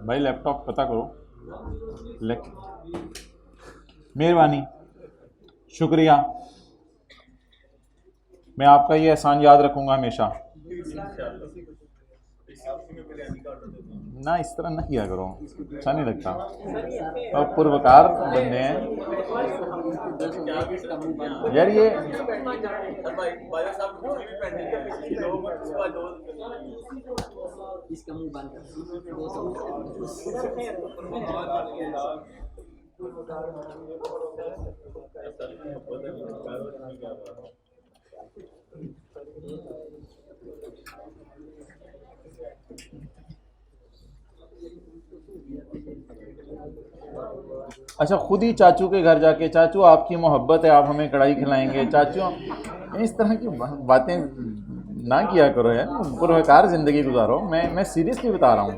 भाई लैपटॉप पता करो। मेहरबानी, शुक्रिया। मैं आपका ये एहसान याद रखूंगा हमेशा। ना इस तरह ना किया करो, अच्छा नहीं लगता। और पुरवकार बंदे हैं यार ये। इसका मुंह बंद अच्छा, खुद ही चाचू के घर जाके, चाचू आपकी मोहब्बत है, आप हमें कढ़ाई खिलाएंगे, चाचू इस तरह की बातें ना किया करो यार। पुरवकार जिंदगी गुजारो। मैं सीरियसली बता रहा हूँ।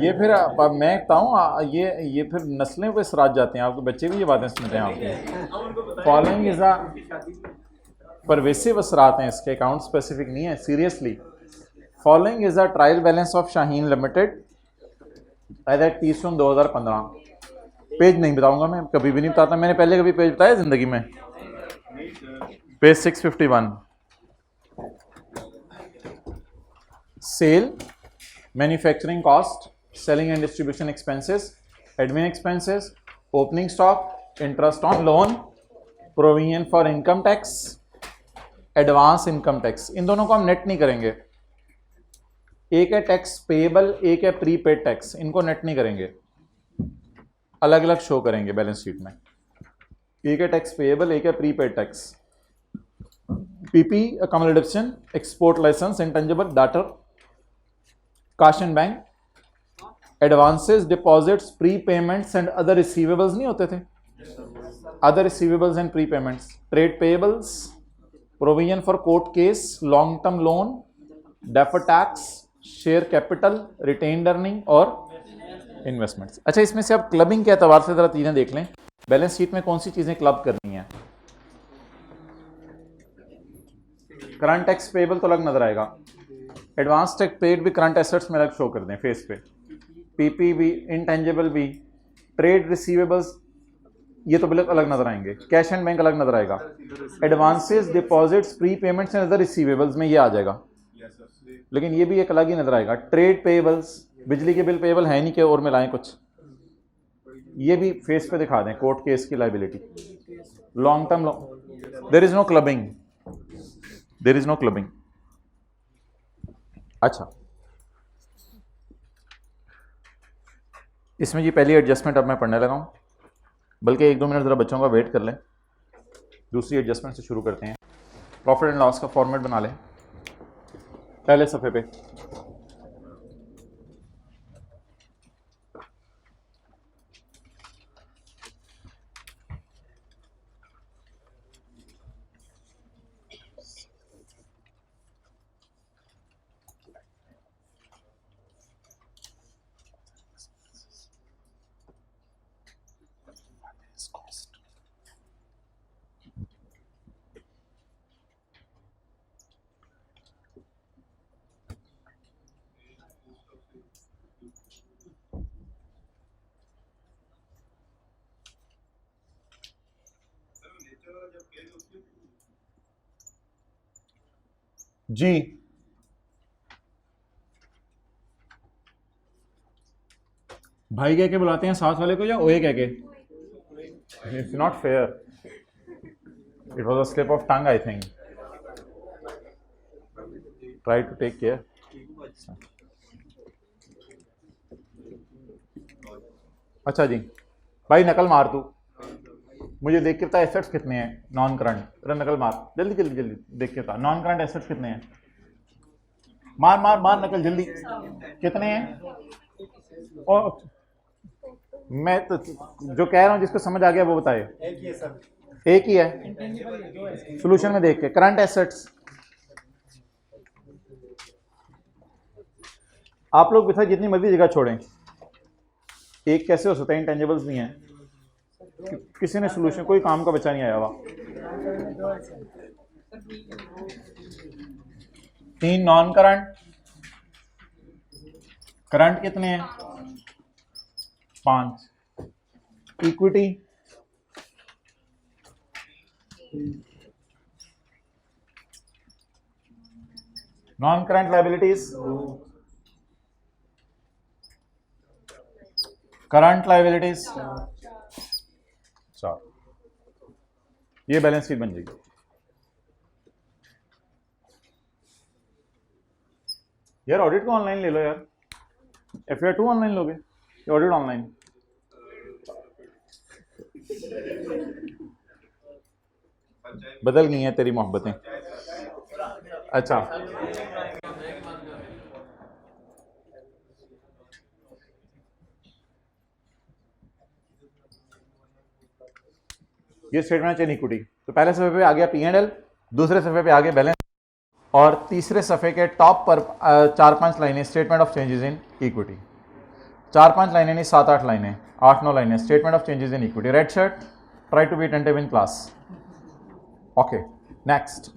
ये फिर मैं बताऊँ, ये फिर नस्लें पे सराज जाते हैं। आपके बच्चे भी ये बातें सुनते हैं आपकी। फॉलोइंग इज अ परवेसिव असरात हैं इसके, अकाउंट स्पेसिफिक नहीं है। Seriously, following is a trial balance of Shaheen limited as at 30/2015। Page नहीं बताऊंगा, मैं कभी भी नहीं बताता। मैंने पहले कभी पेज बताया जिंदगी में? Page 651। Sale, manufacturing cost, selling and distribution expenses, admin expenses, opening stock, interest on loan, provision for income tax, advance income tax. इन दोनों को हम नेट नहीं करेंगे। एक है टैक्स पेएबल, एक है प्रीपेड टैक्स। इनको नेट नहीं करेंगे, अलग अलग शो करेंगे बैलेंस शीट में। एक है टैक्स पेएबल, एक है prepaid tax. PP account deduction, export licence, intangible data, cash and bank, advances, deposits, pre payments and other receivables नहीं होते थे? Other receivables and pre payments, trade payables, provision for court case, long term loan, defer tax, share capital, retained earning और investments. अच्छा, इसमें से अब clubbing के एतबार से जरा चीजें देख लें। बैलेंस शीट में कौन सी चीजें क्लब करनी है? करंट टैक्स पेएबल तो अलग नजर आएगा। एडवांस टैक्स पेड भी करंट एसेट्स में अलग शो कर दें फेस पे। पीपी भी, इंटेंजिबल भी, ट्रेड रिसीवेबल्स ये तो बिल्कुल अलग नजर आएंगे। कैश एंड बैंक अलग नजर आएगा। Advances, deposits, pre payments and other receivables में ये आ जाएगा, लेकिन ये भी एक अलग ही नजर आएगा। ट्रेड पेएबल्स, बिजली के बिल पेएबल है नहीं कि और में लाएं कुछ, ये भी फेस पे दिखा दें। कोर्ट केस की liability, long term loan, there is no clubbing, there is no clubbing. अच्छा, इसमें जी पहली एडजस्टमेंट अब मैं पढ़ने लगा हूं, बल्कि 1-2 मिनट जरा बच्चों का वेट कर लें। दूसरी एडजस्टमेंट से शुरू करते हैं। प्रॉफिट एंड लॉस का फॉर्मेट बना लें पहले सफ़े पे। जी, भाई कह के बुलाते हैं साथ वाले को या ओए कह के? It's not fair, it was a slip of tongue I think. Try to take care. अच्छा जी, भाई नकल मार तू, मुझे देख के बता एसेट्स कितने हैं नॉन करंट। तेरा नकल मार, जल्दी जल्दी जल्दी देख के बता नॉन करंट एसेट्स कितने हैं। मार मार मार नकल जल्दी, कितने हैं? और मैं तो जो कह रहा हूँ जिसको समझ आ गया वो बताए। एक ही है सोल्यूशन में देख के। करंट एसेट्स आप लोग बिठा जितनी मर्जी जगह छोड़ें, एक कैसे हो सकता है? इंटेंजिबल्स नहीं है। किसी ने सोल्यूशन, कोई काम का बच्चा नहीं आया हुआ। 3 नॉन करंट, करंट कितने हैं 5, equity non current liabilities, current liabilities 4, ये बैलेंस शीट बन जाएगी। यार ऑडिट को ऑनलाइन ले लो यार, FY2 ऑनलाइन लोगे या ऑडिट ऑनलाइन? बदल गई हैं तेरी मोहब्बतें। अच्छा ये स्टेटमेंट चेन इक्विटी, तो पहले सफे पे आ गया P&L, दूसरे सफे पे आ गया बैलेंस, और तीसरे सफ़े के टॉप पर 4-5 लाइनें statement of changes in equity. 4-5 लाइनें नहीं, 7-8 लाइनें, 8-9 लाइनें statement of changes in equity. Red shirt, try to be attentive in class. Okay next,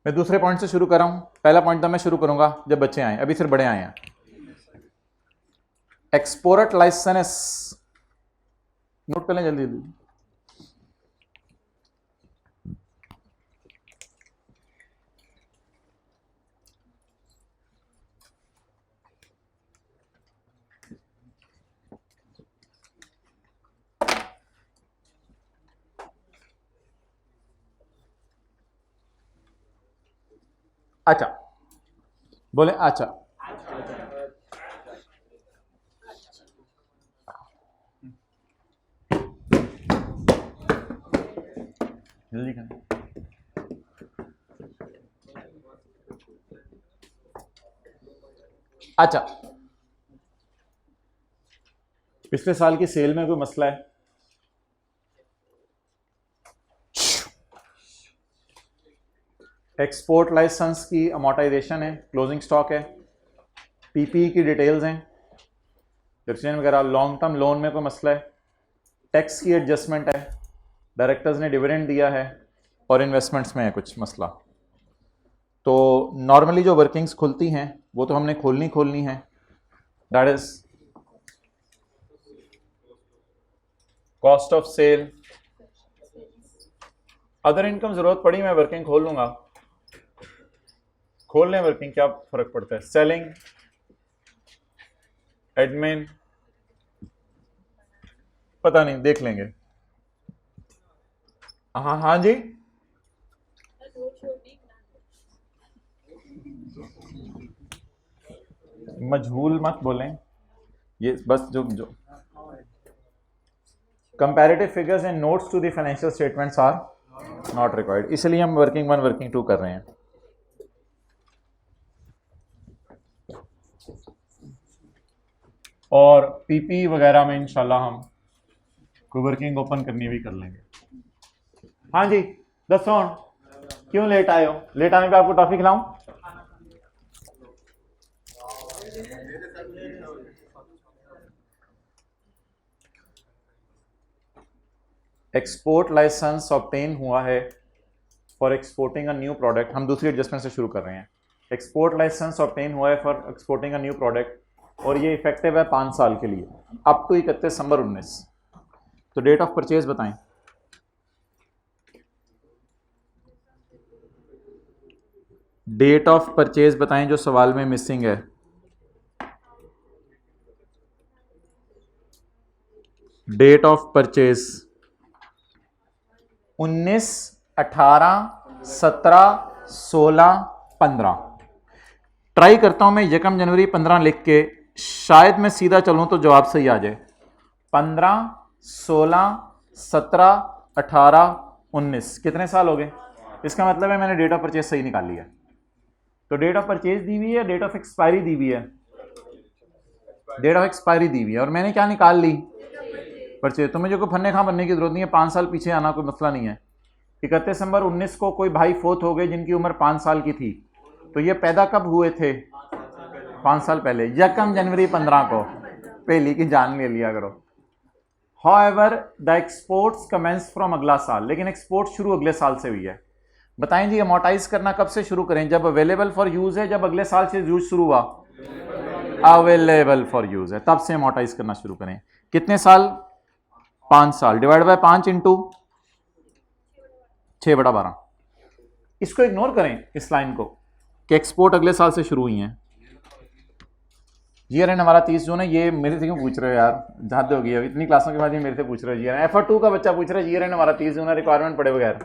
मैं दूसरे पॉइंट से शुरू कर रहा हूं। पहला पॉइंट तो मैं शुरू करूंगा जब बच्चे आए, अभी सिर्फ बड़े आए हैं। एक्सपोर्ट लाइसेंस नोट कर लें जल्दी जल्दी। अच्छा बोले, अच्छा जल्दी करना। अच्छा, पिछले साल की सेल में कोई मसला है? एक्सपोर्ट लाइसेंस की अमोर्टाइजेशन है, क्लोजिंग स्टॉक है, पीपीई की डिटेल्स हैं, डिप्रेशन वगैरह, लॉन्ग टर्म लोन में कोई मसला है, टैक्स की एडजस्टमेंट है, डायरेक्टर्स ने डिविडेंड दिया है, और इन्वेस्टमेंट्स में है कुछ मसला। तो नॉर्मली जो वर्किंग्स खुलती हैं वो तो हमने खोलनी है, that is cost of sale. Other income जरूरत पड़ी मैं वर्किंग खोल लूंगा, खोल लें वर्किंग, क्या फर्क पड़ता है। सेलिंग, एडमिन, पता नहीं, देख लेंगे। हाँ हाँ जी, मजहूल मत बोलें, ये बस जो comparative figures and notes to the financial statements are not required, इसलिए हम वर्किंग 1 वर्किंग 2 कर रहे हैं। और पीपी वगैरह में इंशाल्लाह हम कोई वर्किंग ओपन करनी भी कर लेंगे। हाँ जी दसो, क्यों लेट आए हो? लेट आने पे आपको टॉफी खिलाऊं? एक्सपोर्ट लाइसेंस ऑब्टेन हुआ है for exporting a new product. हम दूसरी एडजस्टमेंट से शुरू कर रहे हैं। एक्सपोर्ट लाइसेंस ऑब्टेन हुआ है for exporting a new product, और ये इफेक्टिव है 5 साल के लिए, अप टू 31 दिसंबर 19। तो डेट ऑफ परचेज बताएं। डेट ऑफ परचेज बताएं जो सवाल में मिसिंग है। Date of purchase 19, 18, 17, 16, 15। ट्राई करता हूं मैं 1 जनवरी 15 लिख के, शायद मैं सीधा चलूं तो जवाब सही आ जाए। 15, 16, 17, 18, 19, कितने साल हो गए? इसका मतलब है मैंने डेट ऑफ परचेज सही निकाल लिया। तो डेट ऑफ परचेज दी हुई है, डेट ऑफ एक्सपायरी दी हुई है, डेट ऑफ एक्सपायरी दी हुई है, और मैंने क्या निकाल ली? परचेज। तो मुझे कोई फन्ने खां बनने की जरूरत नहीं है, 5 साल पीछे आना कोई मसला नहीं है। 31 दिसंबर 19 को कोई भाई फोत हो गए जिनकी उम्र 5 साल की थी, तो ये पैदा कब हुए थे? 5 साल पहले। 1 जनवरी 15 को, पहली की जान ले लिया करो। However the exports commence from अगला साल, लेकिन एक्सपोर्ट शुरू अगले साल से हुई है। बताएं जी अमोर्टाइज करना कब से शुरू करें? जब अवेलेबल फॉर यूज है, जब अगले साल से यूज शुरू हुआ, अवेलेबल फॉर यूज है तब से अमोर्टाइज करना शुरू करें। कितने साल? 5 साल। Divide by 5 into 6/12। इसको इग्नोर करें इस लाइन को कि एक्सपोर्ट अगले साल से शुरू हुई है। जीआरएन हमारा 30 जून है। ये मेरे से क्यों पूछ रहे हो यार, हद हो गई है, इतनी क्लासों के बाद ये मेरे से पूछ रहे हो। जीआरएन FR2 का बच्चा पूछ रहा है जीआरएन हमारा 30 जून है, रिक्वायरमेंट पड़े बगैर।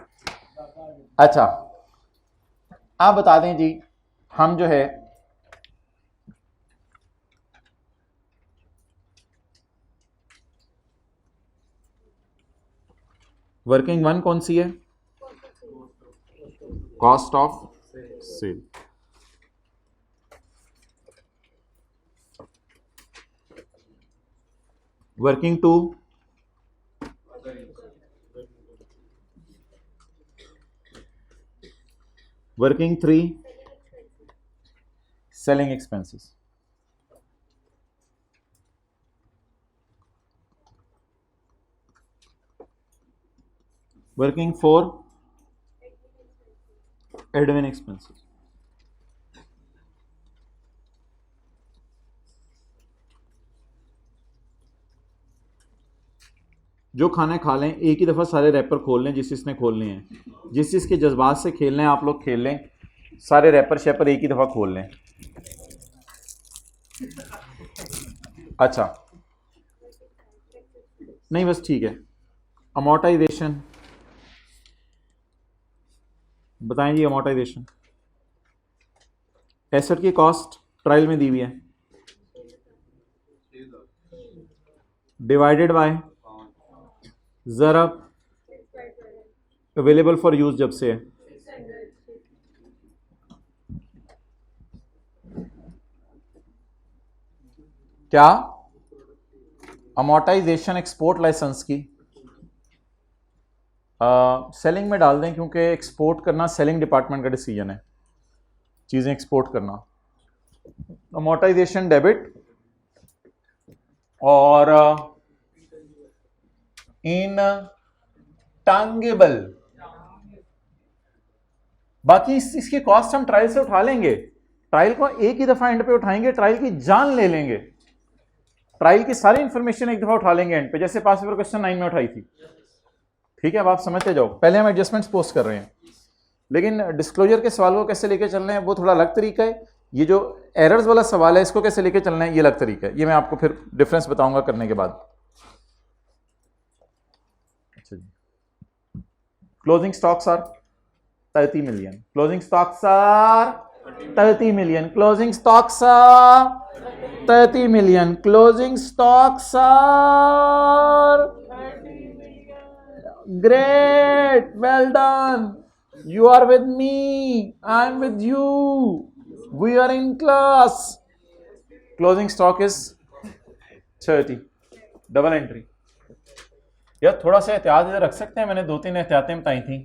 अच्छा आप बता दें जी, हम जो है वर्किंग वन कौन सी है? Cost of sale. Working two working 3 selling expenses. Working 4 admin expenses. जो खाने खा लें, एक ही दफ़ा सारे रैपर खोल लें जिस जिसने खोलने हैं, जिस जिसके जज्बात से खेलने हैं आप लोग खेल लें, सारे रैपर शैपर एक ही दफ़ा खोल लें। अच्छा नहीं बस ठीक है। अमोर्टाइजेशन बताएं जी। अमोर्टाइजेशन एसेट की कॉस्ट ट्रायल में दी हुई है, डिवाइडेड बाय ज़रब अवेलेबल फॉर यूज जब से है। क्या अमोर्टाइजेशन एक्सपोर्ट लाइसेंस की सेलिंग में डाल दें, क्योंकि एक्सपोर्ट करना सेलिंग डिपार्टमेंट का डिसीजन है, चीज़ें एक्सपोर्ट करना। अमोर्टाइजेशन डेबिट और इन टांगेबल, बाकी इसकी कॉस्ट हम ट्रायल से उठा लेंगे। ट्रायल को एक ही दफा एंड पे उठाएंगे, ट्रायल की जान ले लेंगे, ट्रायल की सारी इंफॉर्मेशन एक दफा उठा लेंगे एंड पे, जैसे पास पेपर क्वेश्चन 9 में उठाई थी। ठीक है, अब आप समझते जाओ। पहले हम एडजस्टमेंट्स पोस्ट कर रहे हैं, लेकिन डिस्क्लोजर के सवाल को कैसे लेके चल रहे हैं वो थोड़ा अलग तरीका है। ये जो एरर्स वाला सवाल है इसको कैसे लेके चलना है ये अलग तरीका है। ये मैं आपको फिर डिफरेंस बताऊंगा करने के बाद। अच्छा जी, closing stocks are 30 million. Closing stocks are 30 million. Closing stocks are 30 million. Closing stocks are great. Well done. You are with me. I am with you. We are in class. Closing stock is 30. Double entry. यार थोड़ा सा एहतियात इधर रख सकते हैं, मैंने 2-3 एहतियातें बताई थी।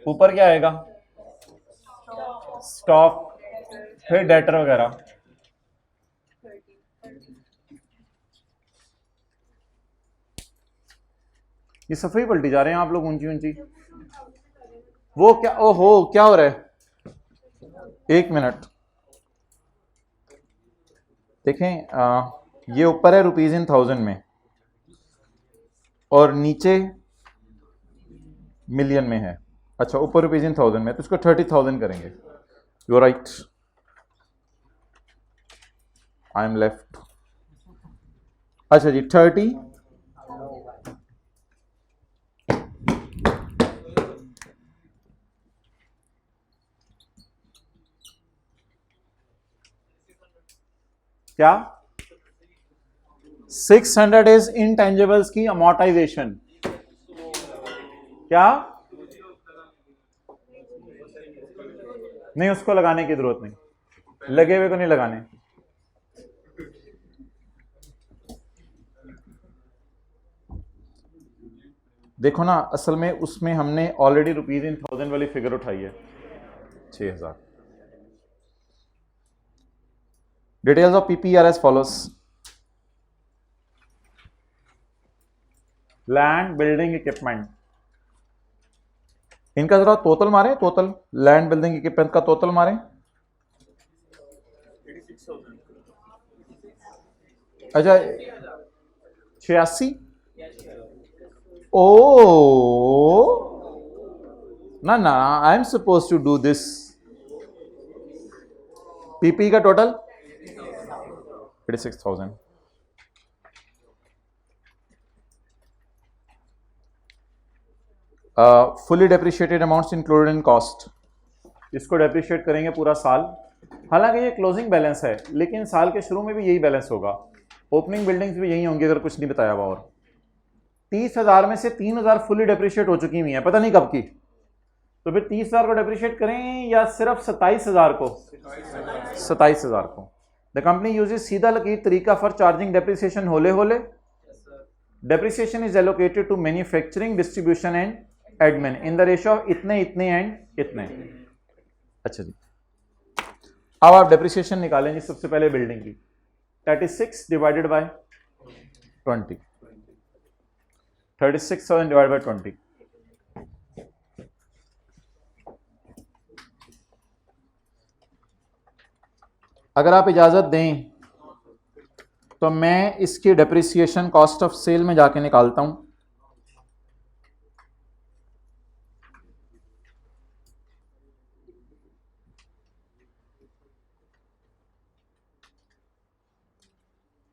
ऊपर क्या आएगा? स्टॉक, फिर डेटर वगैरह। ये सफाई पलटी जा रहे हैं आप लोग ऊंची ऊंची। वो क्या, ओहो क्या हो रहा है? एक मिनट देखें, ये ऊपर है रुपीज इन थाउजेंड में और नीचे मिलियन में है। अच्छा ऊपर रुपीज इन थाउजेंड में, तो इसको 30,000 करेंगे। You right, I am left. अच्छा जी 30 क्या 600 इज इंटेंजिबल्स की अमोर्टाइजेशन। क्या नहीं, उसको लगाने की जरूरत नहीं, लगे हुए को नहीं लगाने। देखो ना, असल में उसमें हमने ऑलरेडी रुपीज इन थाउजेंड वाली फिगर उठाई है 6000। Details of PP are as follows. Land building equipment, इनका जरा टोटल मारें, टोटल लैंड बिल्डिंग इक्विपमेंट का टोटल मारें। अच्छा 86, ओ ना ना, I am suppose to do this. PP का total 86,000। Fully depreciated amounts included in cost, इसको डेप्रिशिएट करेंगे पूरा साल। हालांकि ये क्लोजिंग बैलेंस है, लेकिन साल के शुरू में भी यही बैलेंस होगा, ओपनिंग बिल्डिंग्स भी यही होंगी अगर कुछ नहीं बताया हुआ। और 30,000 में से 3,000 फुली डेप्रिशिएट हो चुकी हुई है, पता नहीं कब की, तो फिर 30,000 को डेप्रिशिएट करें या सिर्फ 27,000 को? 27,000 को। द कंपनी यूजेज सीधा लकीर तरीका फॉर चार्जिंग डेप्रिसिएशन होले होले। Depreciation is allocated to manufacturing, distribution and admin in the ratio of इतने इतने एंड इतने। अच्छा जी, अब आप डेप्रिसिएशन निकालेंगे सबसे पहले बिल्डिंग की। 36 डिवाइडेड बाय 20, 36,000 डिवाइड बाय 20। अगर आप इजाजत दें तो मैं इसकी डेप्रिसिएशन कॉस्ट ऑफ सेल में जाके निकालता हूं।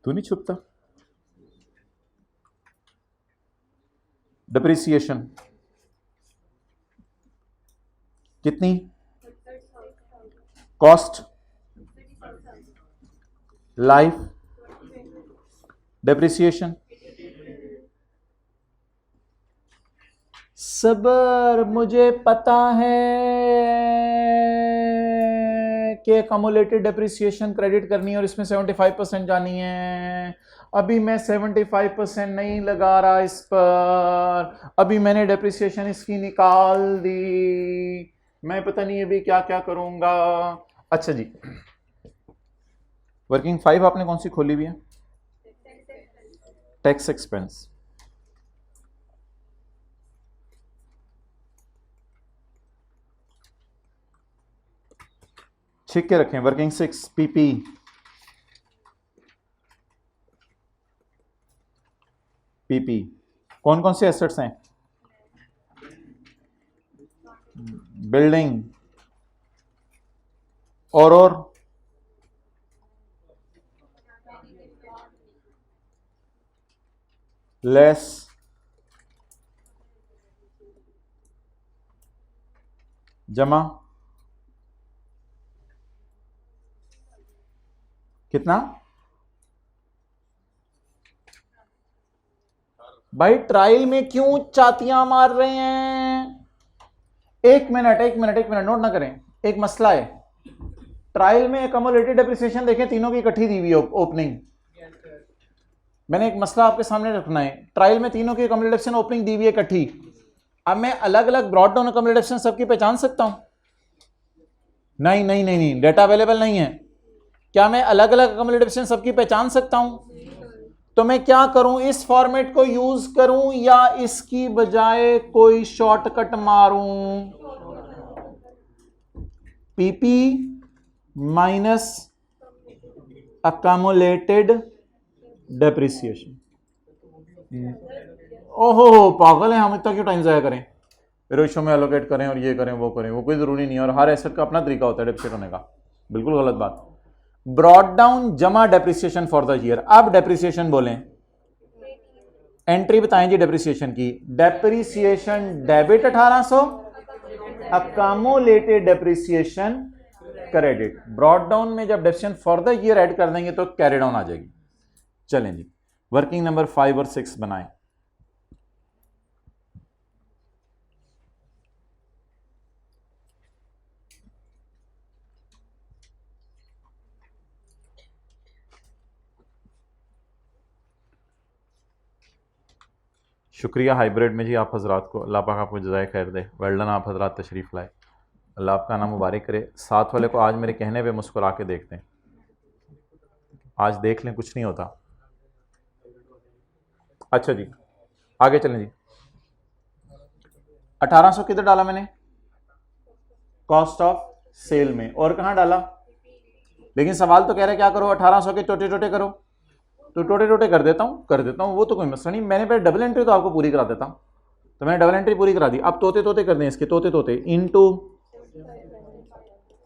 तू नहीं छुपता। डेप्रिसिएशन कितनी? कॉस्ट लाइफ डेप्रिसिएशन सबर। मुझे पता है कि अकोमोलेटेड डेप्रिसिएशन क्रेडिट करनी है और इसमें 75% जानी है। अभी मैं 75% नहीं लगा रहा इस पर, अभी मैंने डेप्रिसिएशन इसकी निकाल दी, मैं पता नहीं अभी क्या क्या करूंगा। अच्छा जी, वर्किंग 5 आपने कौन सी खोली हुई है? Tax expense. ठीक के रखें। वर्किंग 6 पीपी, पीपी कौन कौन से एसेट्स हैं? बिल्डिंग और लेस जमा कितना? भाई ट्रायल में क्यों चातियां मार रहे हैं? एक मिनट एक मिनट एक मिनट, नोट ना करें। एक मसला है, ट्रायल में अकोमोलेटेड डेप्रिसिएशन देखें तीनों की इकट्ठी दी हुई ओपनिंग। मैंने एक मसला आपके सामने रखना है, ट्रायल में तीनों की अकोमोलेटेड ओपनिंग दी हुई है इकट्ठी। अब मैं अलग अलग ब्रॉड डाउन अकोमोलेटेड सबकी पहचान सकता हूं? नहीं नहीं नहीं नहीं, डेटा अवेलेबल नहीं है। क्या मैं अलग अलग अकोमोलेटेड सबकी पहचान सकता हूं? तो मैं क्या करूं, इस फॉर्मेट को यूज करूं या इसकी बजाय कोई शॉर्टकट मारूं? PP minus accumulated depreciation. ओहो पागल है हम, इतना क्यों टाइम जाया करें, रेशो में एलोकेट करें और ये करें वो करें, वो कोई जरूरी नहीं है। और हर एसेट का अपना तरीका होता है डेप्रिसिएट होने का, बिल्कुल गलत बात। ब्रॉड डाउन जमा डेप्रिसिएशन फॉर द ईयर। अब डेप्रिसिएशन बोलें, एंट्री बताएं जी डेप्रिसिएशन की। Depreciation debit 1800, accumulated depreciation credit. Brought down में जब depreciation for the year add कर देंगे तो कैरी डाउन आ जाएगी। चलें जी, वर्किंग नंबर 5 और 6 बनाएं। शुक्रिया हाइब्रिड में जी आप हजरात को, अल्लाह पाक आपको जज़ाए खैर दे। वेल डन, आप हजरात तशरीफ़ लाए, अल्लाह आपका नाम मुबारक करे। साथ वाले को आज मेरे कहने पे मुस्कुरा के देखते हैं, आज देख लें कुछ नहीं होता। अच्छा जी, आगे चलें जी। 1800 किधर डाला मैंने? कॉस्ट ऑफ सेल में। और कहां डाला? लेकिन सवाल तो कह रहे क्या करो, 1800 के छोटे छोटे करो, तो छोटे छोटे कर देता हूं, वो तो कोई मसला नहीं। मैंने पहले डबल एंट्री तो आपको पूरी करा देता हूं, तो मैंने डबल एंट्री पूरी करा दी। अब तोते तोते कर दें इसके, तोते तोते इनटू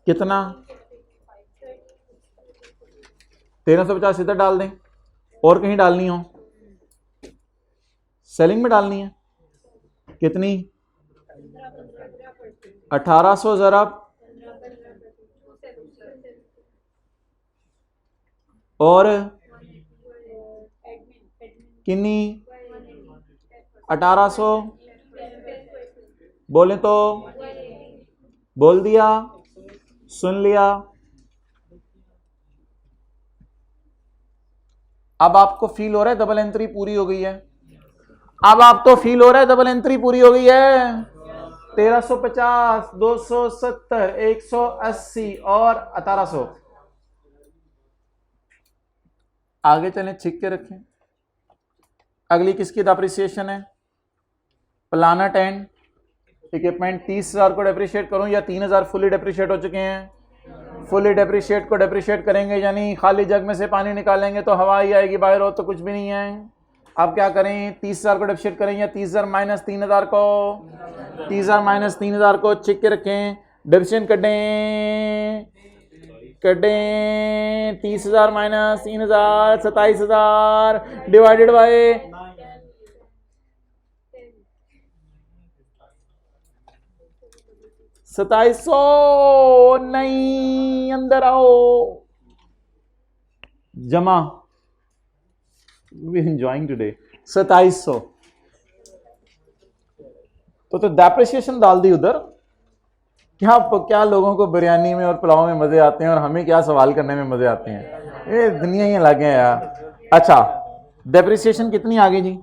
कितना 1350 इधर डाल दें, और कहीं डालनी हो सेलिंग में डालनी है कितनी 1800 ज़रब और किन्नी 1800 बोले तो बोल दिया, सुन लिया। अब आपको फील हो रहा है डबल एंट्री पूरी हो गई है? अब आपको फील हो रहा है डबल एंट्री पूरी हो गई है? 1350, 270, 180 और 1800। आगे चलें, छिक के रखें। अगली किसकी डेप्रिसिएशन है? Planet and equipment. 30,000 को डेप्रिशिएट करूं या 3,000 फुली डेप्रिशिएट हो चुके हैं? फुली डेप्रिशिएट को डेप्रिशिएट करेंगे, यानी खाली जग में से पानी निकालेंगे तो हवा ही आएगी, बाहर हो तो कुछ भी नहीं है। अब क्या करें? 30,000 को डेप्रिशिएट करें या 30,000 माइनस 3,000 को? 30,000 माइनस 3,000 को छिक के रखें। डेप्रिशिएशन कटें 30,000 माइनस 3,000 27,000 डिवाइडेड बाय 2700। नहीं, अंदर आओ, जमा वी एंजॉइंग टुडे 2700। तो डेप्रिसिएशन डाल दी उधर। क्या लोगों को बिरयानी में और पुलाव में मजे आते हैं और हमें क्या सवाल करने में मजे आते हैं, ये दुनिया ही अलग है यार। अच्छा, डेप्रिसिएशन कितनी आ गई जी?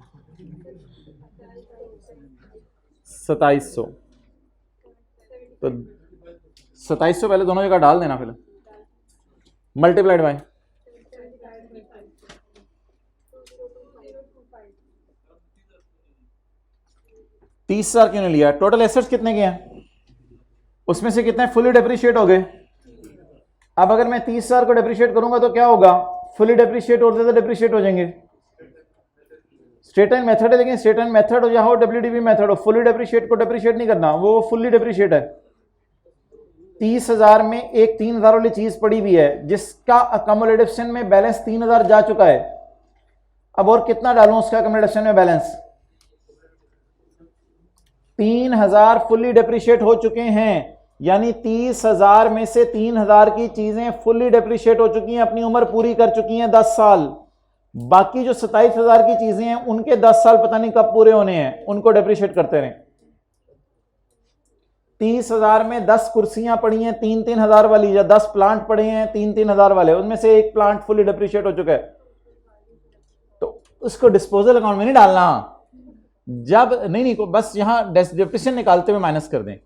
2700। तो 2700 पहले दोनों जगह डाल देना, फिर मल्टीप्लाइड बाय 30,000 क्यों नहीं लिया? टोटल एसेट्स कितने के हैं? उसमें से कितने फुली डेप्रिशिएट हो गए? अब अगर मैं 30,000 को डेप्रिशिएट करूंगा तो क्या होगा? फुली डेप्रिशिएट और ज्यादा डेप्रिशिएट हो जाएंगे। स्ट्रेट लाइन मेथड है, लेकिन स्ट्रेट लाइन मेथड हो या हो डब्ल्यूडीबी मेथड हो, फुली डेप्रिशिएट को डेप्रिशिएट नहीं करना, वो फुली डेप्रिशिएट है। 30,000 में एक 3,000 वाली चीज पड़ी हुई है जिसका अकोमोडेशन में बैलेंस 3,000 जा चुका है। अब और कितना डालूं उसका अकोमोडेशन में बैलेंस? 3,000 फुल्ली डेप्रिशिएट हो चुके हैं, यानी 30,000 में से 3,000 की चीजें फुल्ली डेप्रिशिएट हो चुकी हैं, अपनी उम्र पूरी कर चुकी हैं 10 साल। बाकी जो 27,000 की चीजें हैं उनके 10 साल पता नहीं कब पूरे होने हैं, उनको डेप्रिशिएट करते रहें। 30,000 में 10 कुर्सियां पड़ी हैं 3,000 वाली, या 10 प्लांट पड़े हैं 3,000 वाले, उनमें से एक प्लांट फुल्ली डेप्रिशिएट हो चुका है, तो उसको डिस्पोजल अकाउंट में नहीं डालना। जब नहीं, बस यहां डेप्रिसिएशन निकालते हुए माइनस कर दें।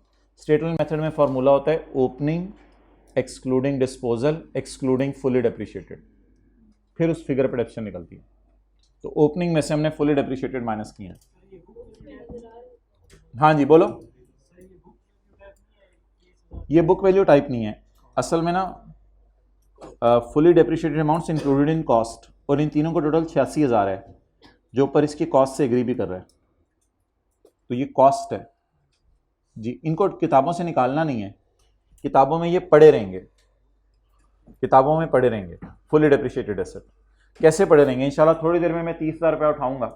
स्ट्रेट लाइन मेथड में फॉर्मूला होता है opening excluding disposal excluding fully depreciated, फिर उस फिगर पर डेप्रिसिएशन निकलती है। तो ओपनिंग में से हमने फुली डेप्रिशिएटेड माइनस किया है। हाँ जी बोलो। ये बुक वैल्यू टाइप नहीं है असल में ना, fully depreciated amounts included in cost, और इन तीनों को टोटल 86,000 है, जो ऊपर इसकी कॉस्ट से एग्री भी कर रहा है, तो ये कॉस्ट है जी। इनको किताबों से निकालना नहीं है, किताबों में ये पड़े रहेंगे, किताबों में पड़े रहेंगे। फुली डेप्रिशिएटेड एसेट कैसे पड़े रहेंगे? इंशाल्लाह थोड़ी देर में मैं 30,000 रुपया उठाऊंगा,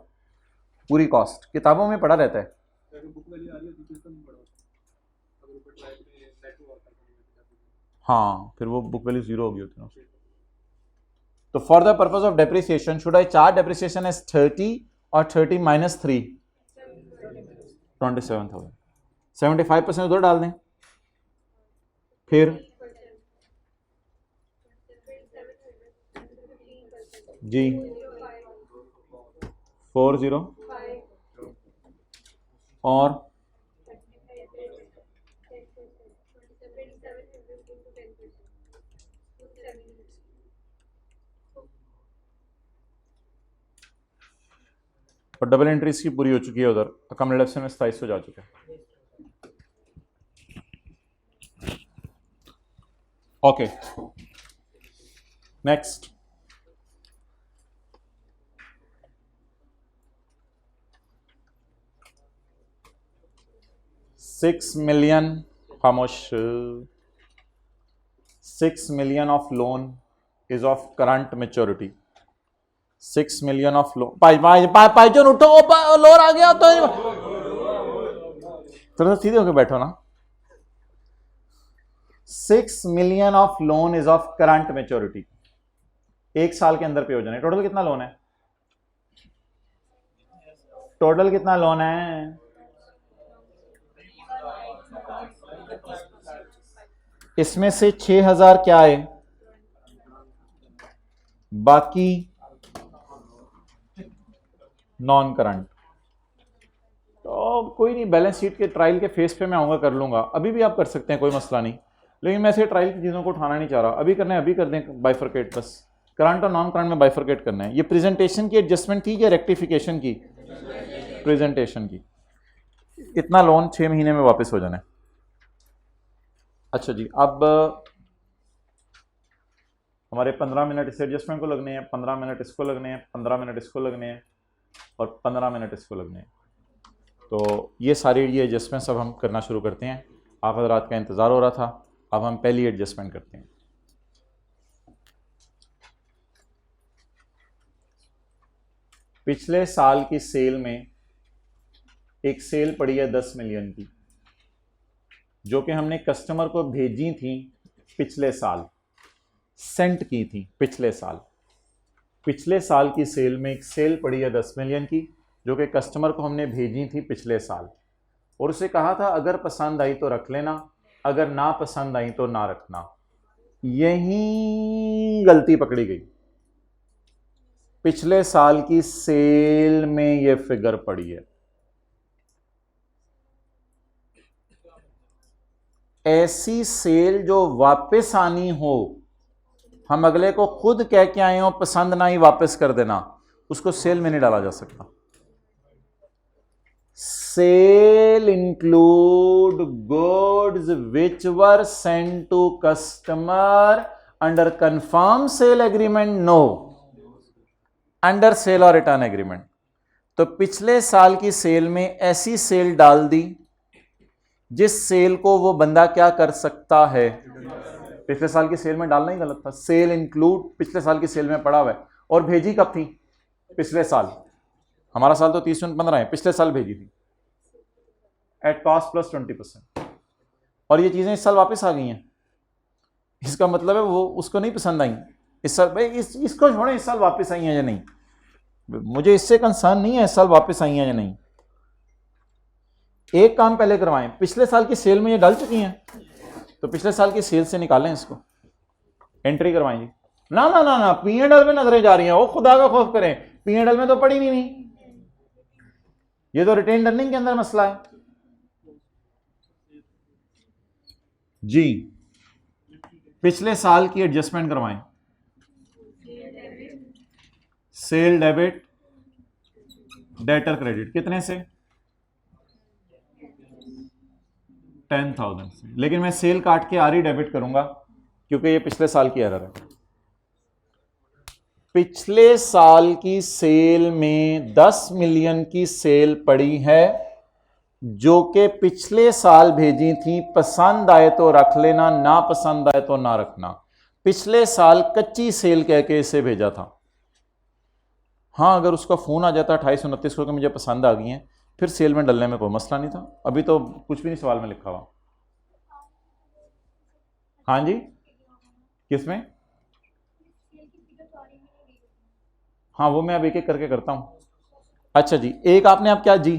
पूरी कॉस्ट किताबों में पड़ा रहता है। हाँ, फिर वो बुक वैल्यू 0 होगी होती है। तो for the purpose of depreciation should I charge depreciation as 30 और 30 माइनस 3 27,000। 75% उधर डाल दें, फिर जी 40 और और डबल एंट्री इसकी पूरी हो चुकी है, उधर अकोमोडेशन में 2700 जा चुका है। Okay, next. $6 million, खामोश। 6 million of loan is of current maturity. 6 million of loan, pigeon उठो, लोर आ गया तो थोड़ा सा सीधे होके बैठो ना। 6 million of loan is of current maturity, 1 साल के अंदर पे हो जाने। टोटल कितना लोन है? टोटल कितना लोन है? इसमें से 6000 क्या है? बाकी नॉन करंट। तो कोई नहीं, बैलेंस शीट के ट्रायल के फेस पे मैं आऊंगा, कर लूंगा। अभी भी आप कर सकते हैं, कोई मसला नहीं, लेकिन मैं ऐसे ट्रायल की चीज़ों को उठाना नहीं चाह रहा। अभी करना है अभी कर दें, बाइफरकेट, बस करंट और नॉन करंट में बाइफरकेट करना है। ये प्रेजेंटेशन की एडजस्टमेंट थी या रेक्टिफिकेशन की? प्रेजेंटेशन की। इतना लोन 6 महीने में वापस हो जाना है। अच्छा जी, अब हमारे 15 मिनट इस एडजस्टमेंट को लगने हैं, 15 मिनट इसको लगने हैं, 15 मिनट इसको लगने हैं और 15 मिनट इसको लगने हैं। तो ये सारी ये एडजस्टमेंट्स अब हम करना शुरू करते हैं। आप हजरात का इंतज़ार हो रहा था, अब हम पहली एडजस्टमेंट करते हैं। पिछले साल की सेल में एक सेल पड़ी है 10 मिलियन की, जो कि हमने कस्टमर को भेजी थी पिछले साल, सेंट की थी पिछले साल। पिछले साल की सेल में एक सेल पड़ी है 10 मिलियन की, जो कि कस्टमर को हमने भेजी थी पिछले साल, और उसे कहा था अगर पसंद आई तो रख लेना, अगर ना पसंद आई तो ना रखना। यही गलती पकड़ी गई। पिछले साल की सेल में यह फिगर पड़ी है। ऐसी सेल जो वापस आनी हो, हम अगले को खुद कह के आए हो पसंद ना ही वापस कर देना, उसको सेल में नहीं डाला जा सकता। Sale include goods which were sent to customer under confirm sale agreement, no under sale और रिटर्न एग्रीमेंट। तो पिछले साल की सेल में ऐसी सेल डाल दी जिस सेल को वो बंदा क्या कर सकता है, पिछले साल की सेल में डालना ही गलत था। सेल इंक्लूड पिछले साल की सेल में पड़ा हुआ है, और भेजी कब थी? पिछले साल। हमारा साल तो 30/15 है, पिछले साल भेजी थी एट कॉस्ट प्लस 20%, और ये चीजें इस साल वापस आ गई हैं। इसका मतलब है वो उसको नहीं पसंद आई इस साल। भाई इसको छोड़े, इस साल वापस आई हैं या नहीं, मुझे इससे कंसर्न नहीं है इस साल वापस आई हैं या नहीं। एक काम पहले करवाएं, पिछले साल की सेल में ये डाल चुकी हैं, तो पिछले साल की सेल से निकालें, इसको एंट्री करवाएं जी। ना ना ना ना, P&L में नजरें जा रही हैं, वो खुदा का खौफ करें, P&L में तो पड़ी नहीं, ये तो रिटेन अर्निंग के अंदर मसला है जी। पिछले साल की एडजस्टमेंट करवाएं, सेल डेबिट डेटर क्रेडिट, कितने से? 10,000 से। लेकिन मैं सेल काट के आर ही डेबिट करूंगा, क्योंकि ये पिछले साल की एरर है। पिछले साल की सेल में 10 मिलियन की सेल पड़ी है, जो कि पिछले साल भेजी थी, पसंद आए तो रख लेना, ना पसंद आए तो ना रखना। पिछले साल कच्ची सेल कह के इसे भेजा था। हाँ, अगर उसका फोन आ जाता 28-29 को कि मुझे पसंद आ गई हैं, फिर सेल में डलने में कोई मसला नहीं था। अभी तो कुछ भी नहीं सवाल में लिखा हुआ। हाँ जी, किसमें? हाँ, वो मैं अब एक एक करके करता हूं। अच्छा जी, एक आपने आप क्या जी?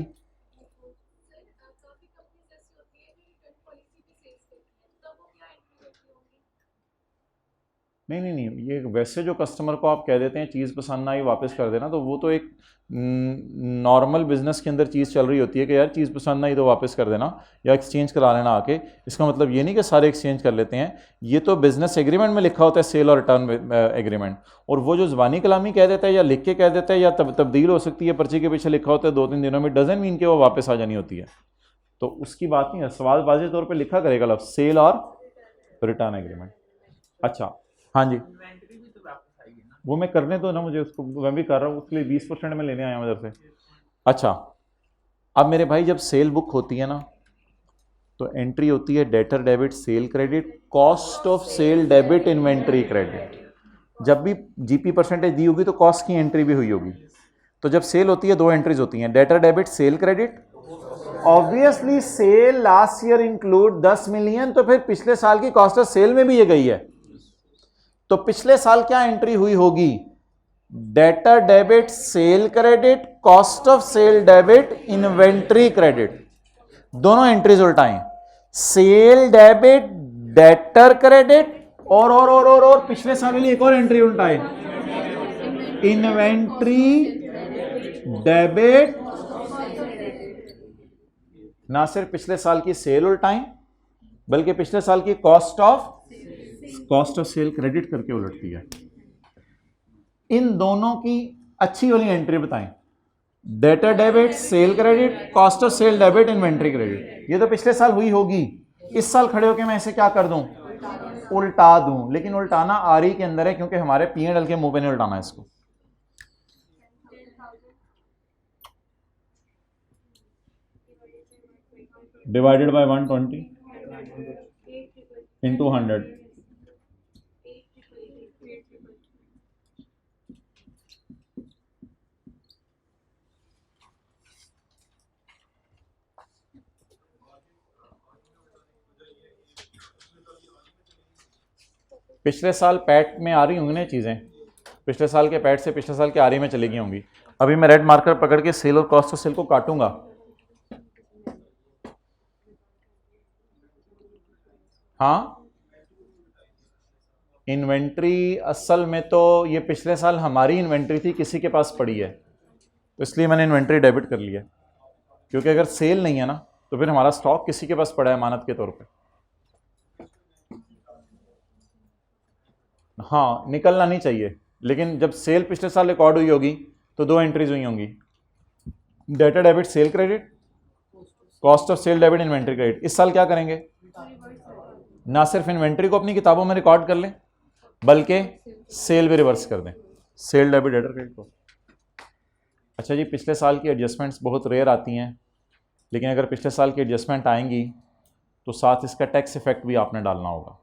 नहीं नहीं नहीं, ये वैसे जो कस्टमर को आप कह देते हैं चीज़ पसंद ना आई वापस कर देना, तो वो तो एक नॉर्मल बिजनेस के अंदर चीज़ चल रही होती है कि यार चीज़ पसंद ना आई तो वापस कर देना या एक्सचेंज करा लेना आके। इसका मतलब ये नहीं कि सारे एक्सचेंज कर लेते हैं, ये तो बिजनेस एग्रीमेंट में लिखा होता है सेल और रिटर्न एग्रीमेंट। और वो जो ज़बानी कलामी कह देता है या लिख के कह देता है या तब्दील हो सकती है, पर्ची के पीछे लिखा होता है 2-3 दिनों में, डजन मीन के वो वापस आ जानी होती है। तो उसकी बात नहीं है, सवाल वाज़ेह तौर पर लिखा करेगा लफ्ज़ सेल और रिटर्न एग्रीमेंट। अच्छा हाँ जी, वो मैं करने दो ना मुझे, उसको मैं भी कर रहा हूँ, उसके लिए 20% में लेने आया हूँ इधर से। अच्छा, अब मेरे भाई जब सेल बुक होती है ना तो एंट्री होती है debtor debit sale credit, cost of sale debit inventory credit. जब भी जीपी परसेंटेज दी होगी तो कॉस्ट की एंट्री भी हुई होगी। तो जब सेल होती है 2 एंट्रीज होती हैं, debtor debit sale credit. Obviously sale last year include 10 million, तो फिर पिछले साल की कॉस्ट ऑफ सेल में भी ये गई है। तो पिछले साल क्या एंट्री हुई होगी? Debtor debit sale credit, cost of sale debit inventory credit, दोनों एंट्रीज उल्टाएं। सेल डेबिट डेटर क्रेडिट और पिछले साल के लिए एक और एंट्री उल्टाएं, इन्वेंट्री डेबिट। ना सिर्फ पिछले साल की सेल उल्टाएं बल्कि पिछले साल की कॉस्ट ऑफ सेल क्रेडिट करके उलटती है। इन दोनों की अच्छी वाली एंट्री बताएं, debtor debit sale credit, cost of sale debit inventory credit. ये तो पिछले साल हुई होगी, इस साल खड़े होकर मैं ऐसे क्या कर दूं? उल्टा दूं। लेकिन उल्टाना आरी के अंदर है क्योंकि हमारे P&L के मुंह पे नहीं उल्टाना है इसको। Divided by 120 into 100। पिछले साल पैट में आ रही होंगी ना चीज़ें, पिछले साल के पैट से पिछले साल के आरी में चली गई होंगी। अभी मैं रेड मार्कर पकड़ के सेल और कॉस्ट ऑफ सेल को काटूंगा। हाँ, इन्वेंट्री असल में तो ये पिछले साल हमारी इन्वेंट्री थी, किसी के पास पड़ी है, तो इसलिए मैंने इन्वेंट्री डेबिट कर लिया। क्योंकि अगर सेल नहीं है ना तो फिर हमारा स्टॉक किसी के पास पड़ा है अमानत के तौर पे। हाँ, निकलना नहीं चाहिए, लेकिन जब सेल पिछले साल रिकॉर्ड हुई होगी तो 2 एंट्रीज हुई होंगी, debtor debit sale credit, cost of sale debit inventory credit. इस साल क्या करेंगे? ना सिर्फ इन्वेंट्री को अपनी किताबों में रिकॉर्ड कर लें बल्कि सेल भी रिवर्स कर दें, सेल डेबिट डेटर क्रेडिट को। अच्छा जी, पिछले साल की एडजस्टमेंट्स बहुत रेयर आती हैं, लेकिन अगर पिछले साल की एडजस्टमेंट आएंगी तो साथ इसका टैक्स इफेक्ट भी आपने डालना होगा।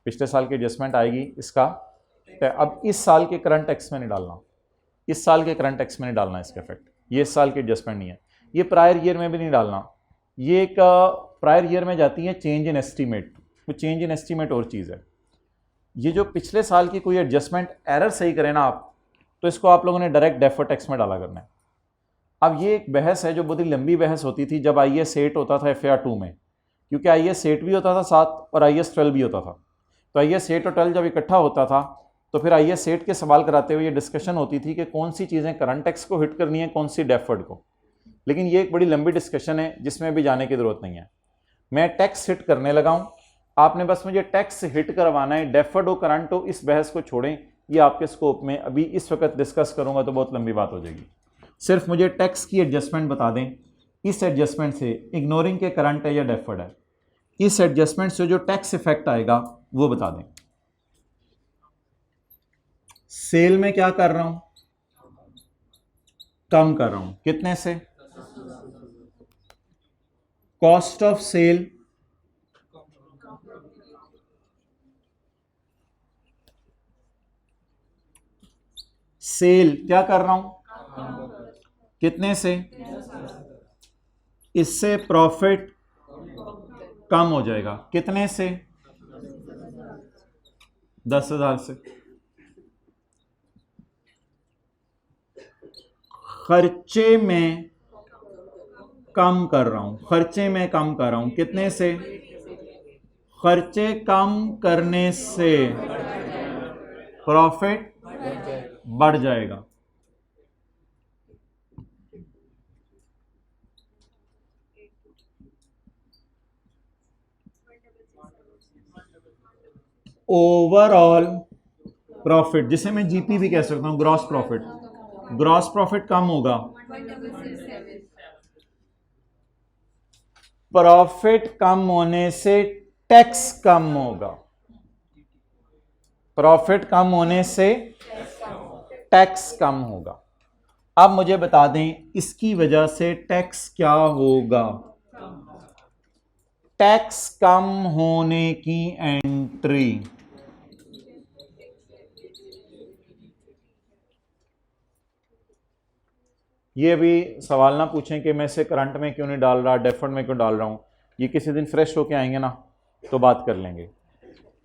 पिछले साल की एडजस्टमेंट आएगी, इसका अब इस साल के करंट टैक्स में नहीं डालना, इस साल के करंट टैक्स में नहीं डालना इसका इफेक्ट। ये इस साल की एडजस्टमेंट नहीं है, ये प्रायर ईयर में भी नहीं डालना। ये एक प्रायर ईयर में जाती है चेंज इन एस्टीमेट, वो चेंज इन एस्टीमेट और चीज़ है। ये जो पिछले साल की कोई एडजस्टमेंट एरर सही करें ना आप, तो इसको आप लोगों ने डायरेक्ट डेफर्ड टैक्स में डाला करना है। अब ये एक बहस है जो बहुत ही लंबी बहस होती थी जब IAS 8 होता था FAR 2 में, क्योंकि IAS 8 भी होता था साथ और IAS 12 भी होता था। तो IAS 8 और 12 जब इकट्ठा होता था तो फिर IAS 8 के सवाल कराते हुए ये डिस्कशन होती थी कि कौन सी चीज़ें करंट टैक्स को हिट करनी है, कौन सी डेफर्ड को। लेकिन ये एक बड़ी लंबी डिस्कशन है जिसमें भी जाने की ज़रूरत नहीं है। मैं टैक्स हिट करने लगा हूँ, आपने बस मुझे टैक्स हिट करवाना है, डेफर्ड हो करंट हो, इस बहस को छोड़ें, ये आपके स्कोप में अभी इस वक्त डिस्कस करूँगा तो बहुत लंबी बात हो जाएगी। सिर्फ मुझे टैक्स की एडजस्टमेंट बता दें, इस एडजस्टमेंट से इग्नोरिंग के करंट है या डेफर्ड है, इस एडजस्टमेंट से जो टैक्स इफेक्ट आएगा वो बता दें। सेल में क्या कर रहा हूं? कम कर रहा हूं, कितने से? कॉस्ट ऑफ सेल सेल क्या कर रहा हूं? कितने से? इससे प्रॉफिट कम हो जाएगा, कितने से? 10,000 से। खर्चे में कम कर रहा हूं, खर्चे में कम कर रहा हूं, कितने से? खर्चे कम करने से प्रॉफिट बढ़ जाएगा। ओवरऑल प्रॉफिट, जिसे मैं जीपी भी कह सकता हूं, ग्रॉस प्रॉफिट, ग्रॉस प्रॉफिट कम होगा। प्रॉफिट कम होने से टैक्स कम होगा। प्रॉफिट कम होने से टैक्स कम होगा। अब मुझे बता दें इसकी वजह से टैक्स क्या होगा। टैक्स कम होने की एंट्री, ये भी सवाल ना पूछें कि मैं इसे करंट में क्यों नहीं डाल रहा, डेफर्ड में क्यों डाल रहा हूं। ये किसी दिन फ्रेश होके आएंगे ना तो बात कर लेंगे।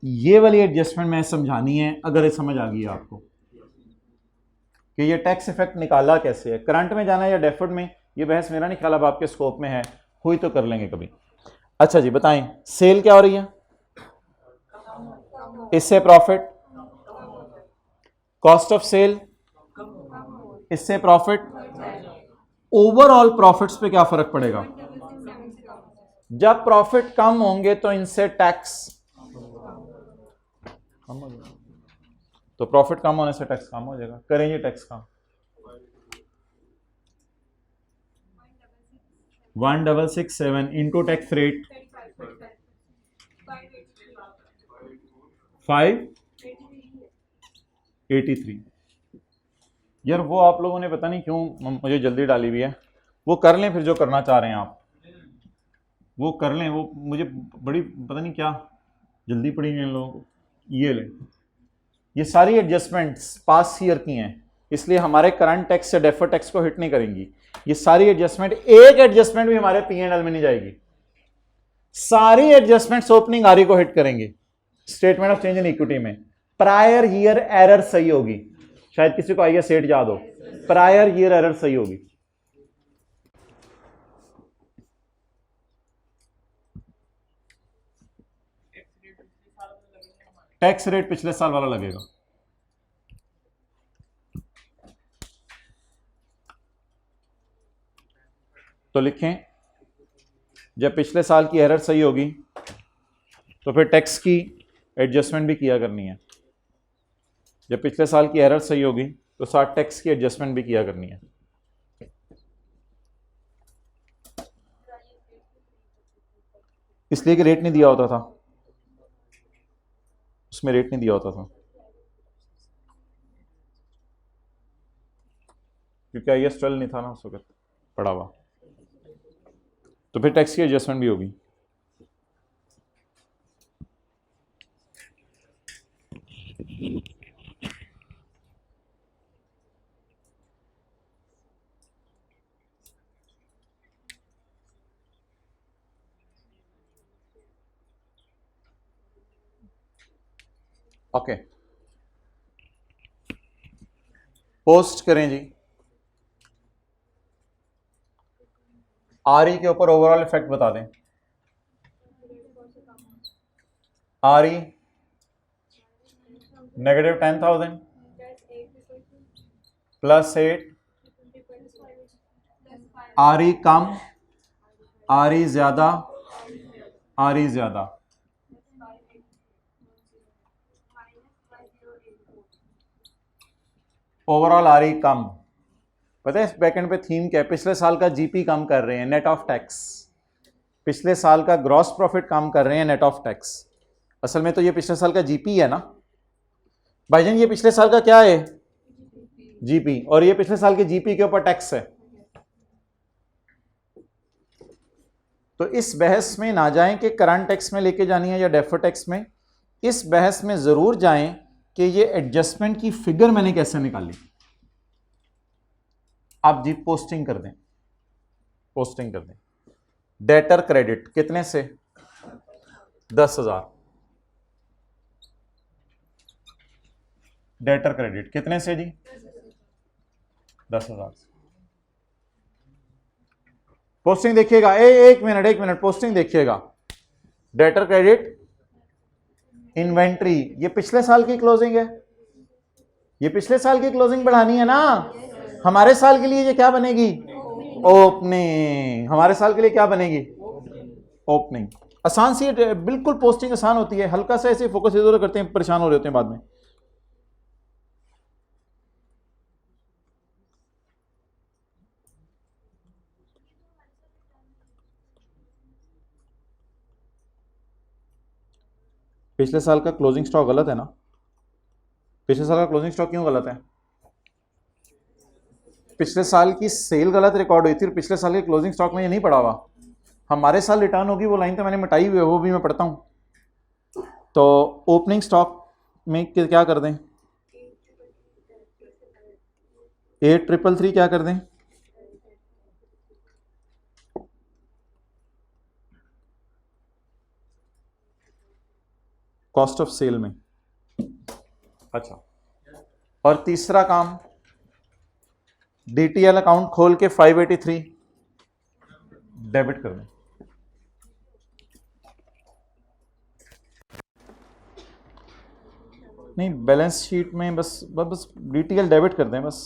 ये वाली एडजस्टमेंट मैं समझानी है, अगर ये समझ आ गई आपको कि ये टैक्स इफेक्ट निकाला कैसे है, करंट में जाना है या डेफर्ड में, ये बहस मेरा नहीं ख्याल अब आपके स्कोप में है, हुई तो कर लेंगे कभी। अच्छा जी बताएं, सेल क्या हो रही है, इससे प्रॉफिट, कॉस्ट ऑफ सेल, इससे प्रॉफिट, ओवरऑल प्रॉफिट्स पे क्या फर्क पड़ेगा। जब प्रॉफिट कम होंगे तो इनसे टैक्स कम हो जाएगा, तो प्रॉफिट कम होने से टैक्स कम हो जाएगा। करेंगे टैक्स कम, 1667 इंटू टैक्स रेट 583। यार वो आप लोगों ने पता नहीं क्यों मुझे जल्दी डाली हुई है, वो कर लें फिर जो करना चाह रहे हैं आप, वो कर लें। वो मुझे बड़ी पता नहीं क्या जल्दी पड़ी है इन लोगों को। ये ले, ये सारी एडजस्टमेंट्स पास ईयर की हैं, इसलिए हमारे करंट टैक्स से डेफर्ड टैक्स को हिट नहीं करेंगी। ये सारी एडजस्टमेंट, एक एडजस्टमेंट भी हमारे P&L में नहीं जाएगी, सारी एडजस्टमेंट्स ओपनिंग आरई को हिट करेंगे। Statement of change in equity में प्रायर ईयर एरर सही होगी, शायद किसी को आइए सेट याद हो, प्रायर ईयर एरर सही होगी। टैक्स रेट पिछले साल वाला लगेगा। तो लिखें, जब पिछले साल की एरर सही होगी तो फिर टैक्स की एडजस्टमेंट भी किया करनी है। जब पिछले साल की एरर सही होगी तो साथ टैक्स की एडजस्टमेंट भी किया करनी है। इसलिए कि रेट नहीं दिया होता था, उसमें रेट नहीं दिया होता था, क्योंकि IAS 12 नहीं था ना उस वक्त पड़ा हुआ, तो फिर टैक्स की एडजस्टमेंट भी होगी। ओके, पोस्ट करें जी। आरई के ऊपर ओवरऑल इफेक्ट बता दें। आरई नेगेटिव 10,000 +8, आरई कम, आरई ज्यादा, आरई ज्यादा, ओवरऑल आरई कम। पता है इस बैकेंड पे थीम क्या है, पिछले साल का जीपी कम कर रहे हैं नेट ऑफ टैक्स, पिछले साल का ग्रॉस प्रॉफिट कम कर रहे हैं नेट ऑफ टैक्स। असल में तो ये पिछले साल का जीपी है ना भाईजान, ये पिछले साल का क्या है जीपी, और ये पिछले साल के जीपी के ऊपर टैक्स है। तो इस बहस में ना जाएं कि करंट टैक्स में लेके जानी है या डेफर्ड टैक्स में, इस बहस में जरूर जाएं कि ये एडजस्टमेंट की फिगर मैंने कैसे निकाली। आप जी पोस्टिंग कर दें, पोस्टिंग कर दें। डेटर क्रेडिट कितने से, 10,000। डेटर क्रेडिट कितने से जी, 10,000। पोस्टिंग देखिएगा, एक मिनट पोस्टिंग देखिएगा। डेटर क्रेडिट इन्वेंट्री, ये पिछले साल की क्लोजिंग है, ये पिछले साल की क्लोजिंग बढ़ानी है ना, हमारे साल के लिए ये क्या बनेगी, ओपनिंग, हमारे साल के लिए क्या बनेगी, ओपनिंग। आसान सी है, बिल्कुल पोस्टिंग आसान होती है, हल्का सा ऐसे फोकस इधर उधर करते हैं, परेशान हो रहे होते हैं बाद में। पिछले साल का क्लोजिंग स्टॉक गलत है ना, पिछले साल का क्लोजिंग स्टॉक क्यों गलत है, पिछले साल की सेल गलत रिकॉर्ड हुई थी और पिछले साल के क्लोजिंग स्टॉक में ये नहीं पड़ा हुआ, हमारे साल रिटर्न होगी, वो लाइन तो मैंने मिटाई हुई है, वो भी मैं पढ़ता हूं। तो ओपनिंग स्टॉक में क्या कर दें, 8333 क्या कर दें, कॉस्ट ऑफ सेल में। अच्छा, और तीसरा काम, डीटीएल अकाउंट खोल के 583 डेबिट कर दें। नहीं, बैलेंस शीट में बस बस डीटीएल डेबिट कर दें बस।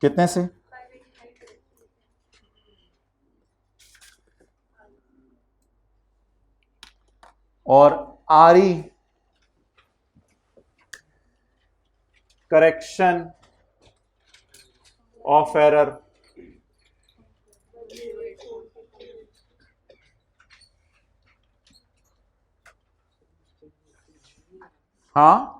कितने से, और आरई करेक्शन ऑफ एरर, हाँ,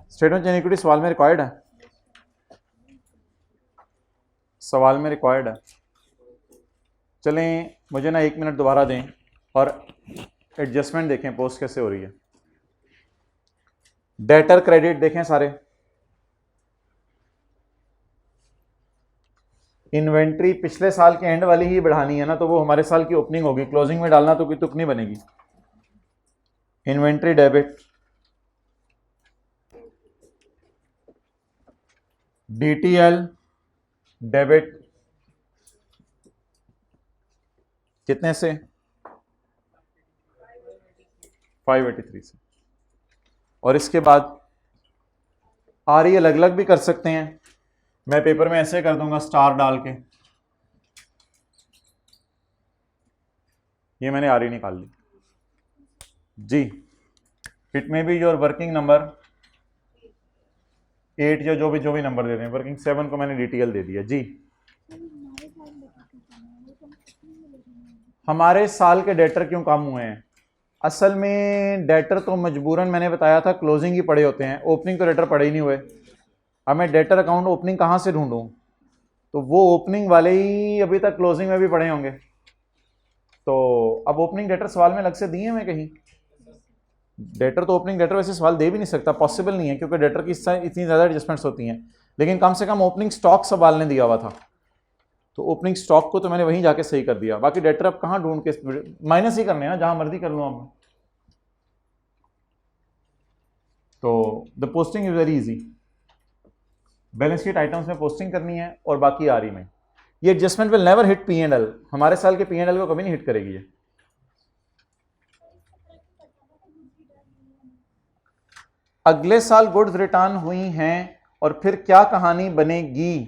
स्टेटमेंट ऑफ इक्विटी सवाल में रिक्वायर्ड है, सवाल में रिक्वायर्ड है। चलें, मुझे ना 1 मिनट दोबारा दें और एडजस्टमेंट देखें पोस्ट कैसे हो रही है। डेटर क्रेडिट देखें सारे, इन्वेंट्री पिछले साल के एंड वाली ही बढ़ानी है ना, तो वो हमारे साल की ओपनिंग होगी, क्लोजिंग में डालना तो कोई तुक नहीं बनेगी। इन्वेंट्री डेबिट, डीटीएल डेबिट, कितने से, 583 से। और इसके बाद आरई अलग अलग भी कर सकते हैं, मैं पेपर में ऐसे कर दूंगा स्टार डाल के, ये मैंने आरई निकाल ली जी। इट में बी योर वर्किंग नंबर 8 या जो भी नंबर दे दें, वर्किंग 7 को मैंने डीटीएल दे दिया जी। हमारे साल के डेटर क्यों कम हुए हैं, असल में डेटर तो मजबूरन मैंने बताया था क्लोजिंग ही पड़े होते हैं, ओपनिंग तो डेटर पड़े ही नहीं हुए। अब मैं डेटर अकाउंट ओपनिंग कहाँ से ढूंढूं, तो वो ओपनिंग वाले ही अभी तक क्लोजिंग में भी पड़े होंगे, तो अब ओपनिंग डेटर सवाल में अलग से दिए मैं कहीं, डेटर तो ओपनिंग डेटर वैसे सवाल दे भी नहीं सकता, पॉसिबल नहीं है, क्योंकि डेटर की इतनी ज़्यादा एडजस्टमेंट्स होती हैं, लेकिन कम से कम ओपनिंग स्टॉक सवाल ने दिया हुआ था, तो ओपनिंग स्टॉक को तो मैंने वहीं जाके सही कर दिया। बाकी डेटर अब कहाँ ढूंढ के, माइनस ही करने हैं ना, जहां मर्जी कर लूँ अब। तो the posting is very easy, balance sheet items में पोस्टिंग करनी है और बाकी आरई में। ये adjustment will never hit P&L, हमारे साल के P&L को कभी नहीं हिट करेगी ये। अगले साल गुड्स रिटर्न हुई हैं और फिर क्या कहानी बनेगी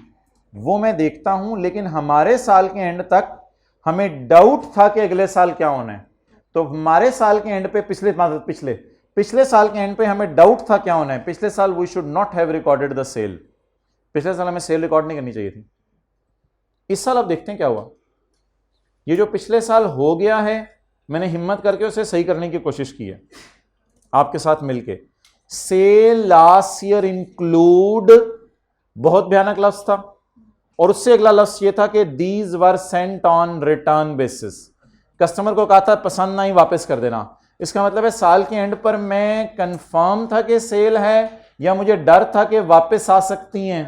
वो मैं देखता हूं, लेकिन हमारे साल के एंड तक हमें डाउट था कि अगले साल क्या होना है, तो हमारे साल के एंड पे पिछले साल के एंड पे हमें डाउट था क्या होना है। पिछले साल we should not have recorded the sale, पिछले साल हमें सेल रिकॉर्ड नहीं करनी चाहिए थी। इस साल अब देखते हैं क्या हुआ, ये जो पिछले साल हो गया है मैंने हिम्मत करके उसे सही करने की कोशिश की है आपके साथ मिलके। सेल लास्ट ईयर इंक्लूड बहुत भयानक लफ्ज था, और उससे अगला लफ्ज ये था कि these were sent on return basis, customer को कहा था पसंद ना ही वापस कर देना। इसका मतलब है साल के एंड पर मैं कंफर्म था कि सेल है या मुझे डर था कि वापस आ सकती हैं,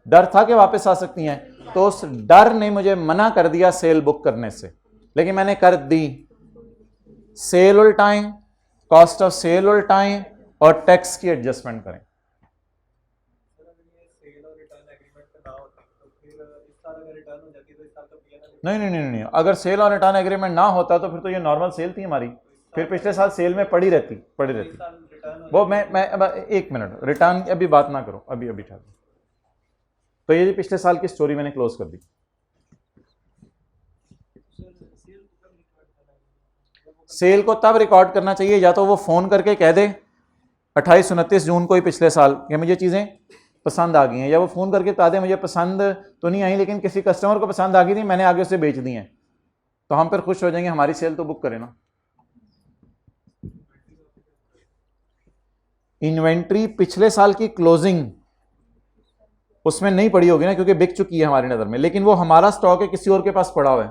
डर था कि वापस आ सकती हैं, तो उस डर ने मुझे मना कर दिया सेल बुक करने से, लेकिन मैंने कर दी। सेल उल्टाएं, कॉस्ट ऑफ सेल उल्टाएं और टैक्स की एडजस्टमेंट करें। नहीं नहीं नहीं नहीं, अगर सेल और रिटर्न एग्रीमेंट ना होता तो फिर तो ये नॉर्मल सेल थी हमारी, फिर पिछले साल सेल में पड़ी रहती। वो मैं अब एक मिनट, रिटर्न की अभी बात ना करो, अभी अभी ठहरो। तो ये पिछले साल की स्टोरी मैंने क्लोज कर दी। सेल को तब रिकॉर्ड करना चाहिए या तो वो फोन करके कह दे 28-29 जून को ही पिछले साल कि मुझे चीजें पसंद आ गई हैं, या वो फोन करके बता दे मुझे पसंद तो नहीं आई लेकिन किसी कस्टमर को पसंद आ गई थी, मैंने आगे उसे बेच दी हैं, तो हम फिर खुश हो जाएंगे, हमारी सेल तो बुक करें ना। इन्वेंट्री पिछले साल की क्लोजिंग उसमें नहीं पड़ी होगी ना, क्योंकि बिक चुकी है हमारी नजर में, लेकिन वो हमारा स्टॉक है किसी और के पास पड़ा हुआ है,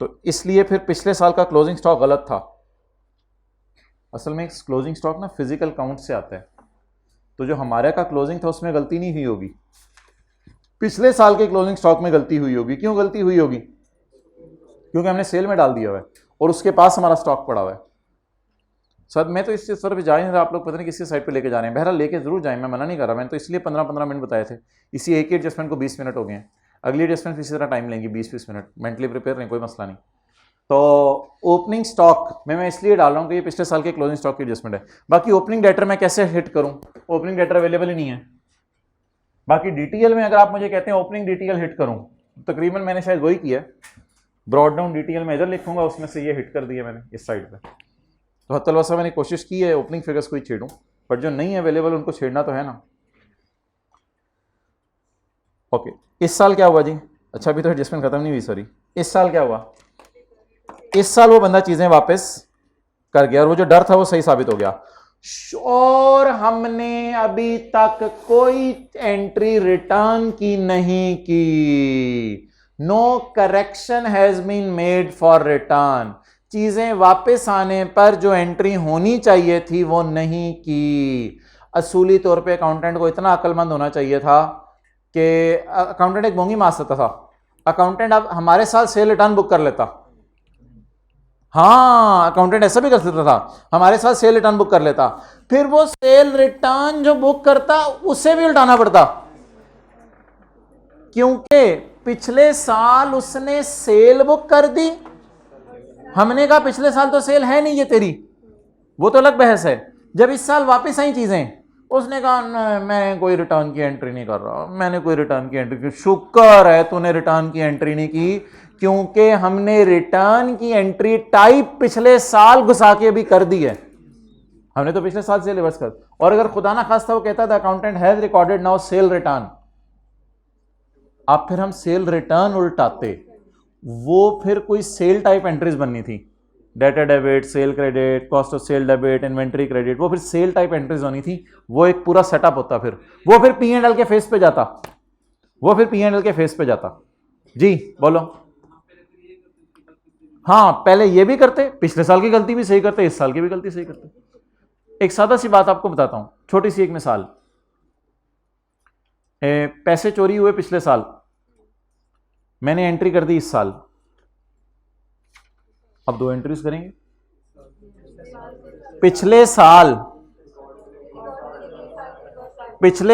तो इसलिए फिर पिछले साल का क्लोजिंग स्टॉक गलत था। असल में क्लोजिंग स्टॉक ना फिजिकल काउंट से आता है, तो जो हमारे का क्लोजिंग था उसमें गलती नहीं हुई होगी, पिछले साल के क्लोजिंग स्टॉक में गलती हुई होगी। क्यों गलती हुई होगी? क्योंकि हमने सेल में डाल दिया हुआ है और उसके पास हमारा स्टॉक पड़ा हुआ है। सर मैं तो इस स्तर पे जा ही नहीं रहा, आप लोग पता नहीं किसी साइड पे लेके जा रहे हैं, बहरहाल लेके जरूर जाएं, मैं मना नहीं कर रहा, मैंने तो इसलिए 15-15 मिनट बताए थे, इसी एक ही एडजस्टमेंट को 20 मिनट हो गए हैं, अगली एडजस्टमेंट इसी तरह टाइम लेंगे 20-20 मिनट, मेंटली प्रिपेयर नहीं, कोई मसला नहीं। तो ओपनिंग स्टॉक में मैं इसलिए डाल रहा हूँ कि ये पिछले साल के क्लोजिंग स्टॉक की एडजस्टमेंट है। बाकी ओपनिंग डेटर मैं कैसे हिट करूँ? ओपनिंग डेटर अवेलेबल ही नहीं है। बाकी डीटीएल में अगर आप मुझे कहते हैं ओपनिंग डीटीएल हिट करूँ, तकरीबन मैंने शायद वही किया, ब्रॉड डाउन डीटीएल में इधर लिखूंगा, उसमें से ये हिट कर दिया मैंने इस साइड पर। तो हत्तल वसा मैंने कोशिश की है ओपनिंग फिगर्स को ही छेड़ूं, बट जो नहीं है अवेलेबल उनको छेड़ना तो है ना। ओके, इस साल क्या हुआ जी? अच्छा अभी तो एडजस्टमेंट खत्म नहीं हुई, सॉरी। इस साल क्या हुआ? इस साल वो बंदा चीजें वापस कर गया और वो जो डर था वो सही साबित हो गया, और हमने अभी तक कोई एंट्री रिटर्न की नहीं की। No correction has been made for return. चीजें वापस आने पर जो एंट्री होनी चाहिए थी वो नहीं की। असूली तौर पे अकाउंटेंट को इतना अक्लमंद होना चाहिए था कि अकाउंटेंट एक बोंगी मार सकता था। अकाउंटेंट अब हमारे साथ सेल रिटर्न बुक कर लेता, हाँ अकाउंटेंट ऐसा भी कर सकता था, हमारे साथ सेल रिटर्न बुक कर लेता, फिर वो सेल रिटर्न जो बुक करता उसे भी उल्टाना पड़ता, क्योंकि पिछले साल उसने सेल बुक कर दी। हमने कहा पिछले साल तो सेल है नहीं ये तेरी, वो तो अलग बहस है। जब इस साल वापस आई चीजें, उसने कहा मैं कोई रिटर्न की एंट्री नहीं कर रहा, मैंने कोई रिटर्न की एंट्री की। शुक्र है तूने रिटर्न की एंट्री नहीं की, क्योंकि हमने रिटर्न की एंट्री टाइप पिछले साल घुसा के भी कर दी है, हमने तो पिछले साल से रिवर्स कर। और अगर खुदा ना खास्ता वो कहता था accountant has recorded now cell return, अब फिर हम सेल रिटर्न उल्टाते, वो फिर कोई सेल टाइप एंट्रीज बननी थी, debtor debit, sale credit, cost of sale debit, inventory credit, वो फिर सेल टाइप एंट्रीज होनी थी, वो एक पूरा सेटअप होता, फिर वो फिर P&L के फेस पे जाता, वो फिर P&L के फेस पे जाता। जी बोलो। हाँ पहले ये भी करते, पिछले साल की गलती भी सही करते, इस साल की भी गलती सही करते। एक सादा सी बात आपको बताता हूं, छोटी सी एक मिसाल। पैसे चोरी हुए पिछले साल, मैंने एंट्री कर दी इस साल, अब 2 एंट्रीज करेंगे। पिछले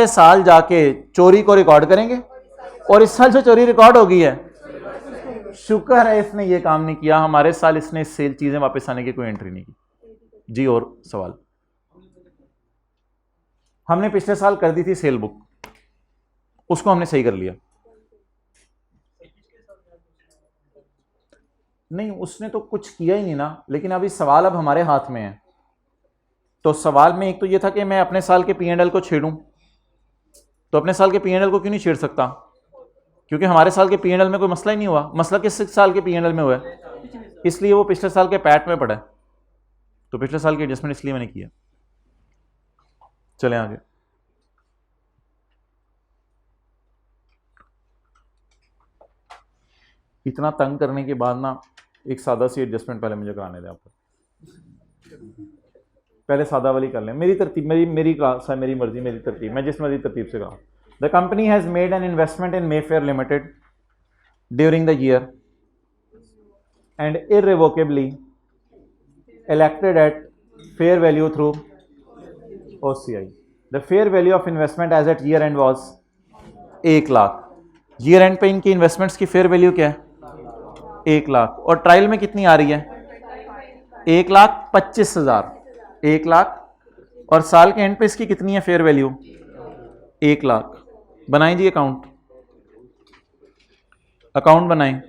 साल जाके चोरी को रिकॉर्ड करेंगे, और इस साल जो चोरी रिकॉर्ड हो गई है, शुक्र है इसने ये काम नहीं किया, हमारे साल इसने सेल चीजें वापस आने की कोई एंट्री नहीं की। जी और सवाल? हमने पिछले साल कर दी थी सेल बुक, उसको हमने सही कर लिया। नहीं उसने तो कुछ किया ही नहीं ना, लेकिन अभी सवाल अब हमारे हाथ में है। तो सवाल में एक तो ये था कि मैं अपने साल के P&L को छेड़ूं, तो अपने साल के P&L को क्यों नहीं छेड़ सकता? क्योंकि हमारे साल के P&L में कोई मसला ही नहीं हुआ। मसला किस साल के P&L में हुआ है? इसलिए वो पिछले साल के पैट में पड़ा है, तो पिछले साल की एडजस्टमेंट इसलिए मैंने किया। चले आगे। इतना तंग करने के बाद ना एक सादा सी एडजस्टमेंट पहले मुझे कराने दें आपको, पहले सादा वाली कर लें। मेरी तरतीब, मेरी क्लास है, मेरी मर्जी, मेरी तरतीब, मैं जिस मर्जी तरतीब से कहा। The company has made an investment in Mayfair limited during the year and irrevocably elected at fair value through OCI. The fair value of investment as at year end was 1 lakh. Year and पे इनकी investments की fair value क्या है? 1,00,000 और trial में कितनी आ रही है? 1,25,000। 1,00,000 और साल के एंड पे इसकी कितनी है फेयर वैल्यू? 1,00,000। बनाएं जी अकाउंट, अकाउंट बनाएं।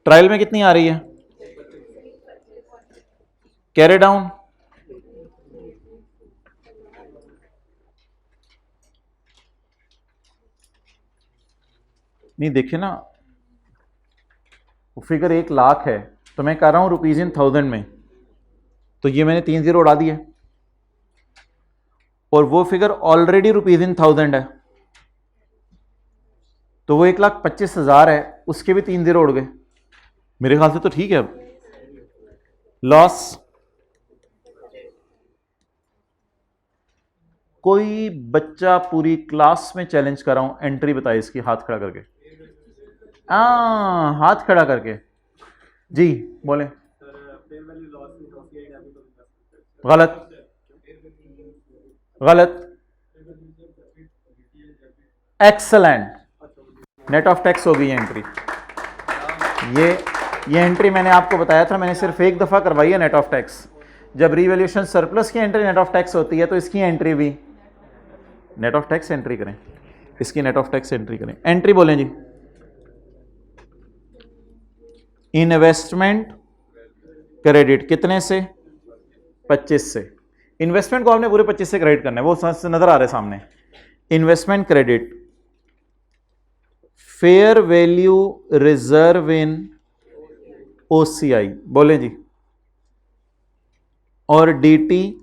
ट्रायल में कितनी आ रही है? Carry down. नहीं देखिए ना, वो फिगर 1,00,000 है तो मैं कर रहा हूं रुपीज इन 1000 में, तो ये मैंने 3 जीरो उड़ा दिए और वो फिगर ऑलरेडी रुपीज इन 1000 है, तो वो 1,25,000 है, उसके भी 3 जीरो उड़ गए। मेरे ख्याल से तो ठीक है। अब लॉस, कोई बच्चा पूरी क्लास में चैलेंज कर रहा हूं, एंट्री बताए इसकी, हाथ खड़ा करके। हाथ खड़ा करके जी बोले। गलत, गलत। एक्सलेंट, नेट ऑफ टैक्स हो गई है एंट्री। ये एंट्री मैंने आपको बताया था, मैंने सिर्फ एक दफा करवाई है नेट ऑफ टैक्स। जब रीवैल्यूएशन सरप्लस की एंट्री नेट ऑफ टैक्स होती है तो इसकी एंट्री भी नेट ऑफ टैक्स एंट्री करें, इसकी नेट ऑफ टैक्स एंट्री करें। एंट्री बोलें जी। इन्वेस्टमेंट क्रेडिट कितने से? 25 से। इन्वेस्टमेंट को आपने पूरे 25 से क्रेडिट करना है, वो नजर आ रहा है सामने। Investment credit fair value reserve in OCI, बोले जी। और डीटीएल,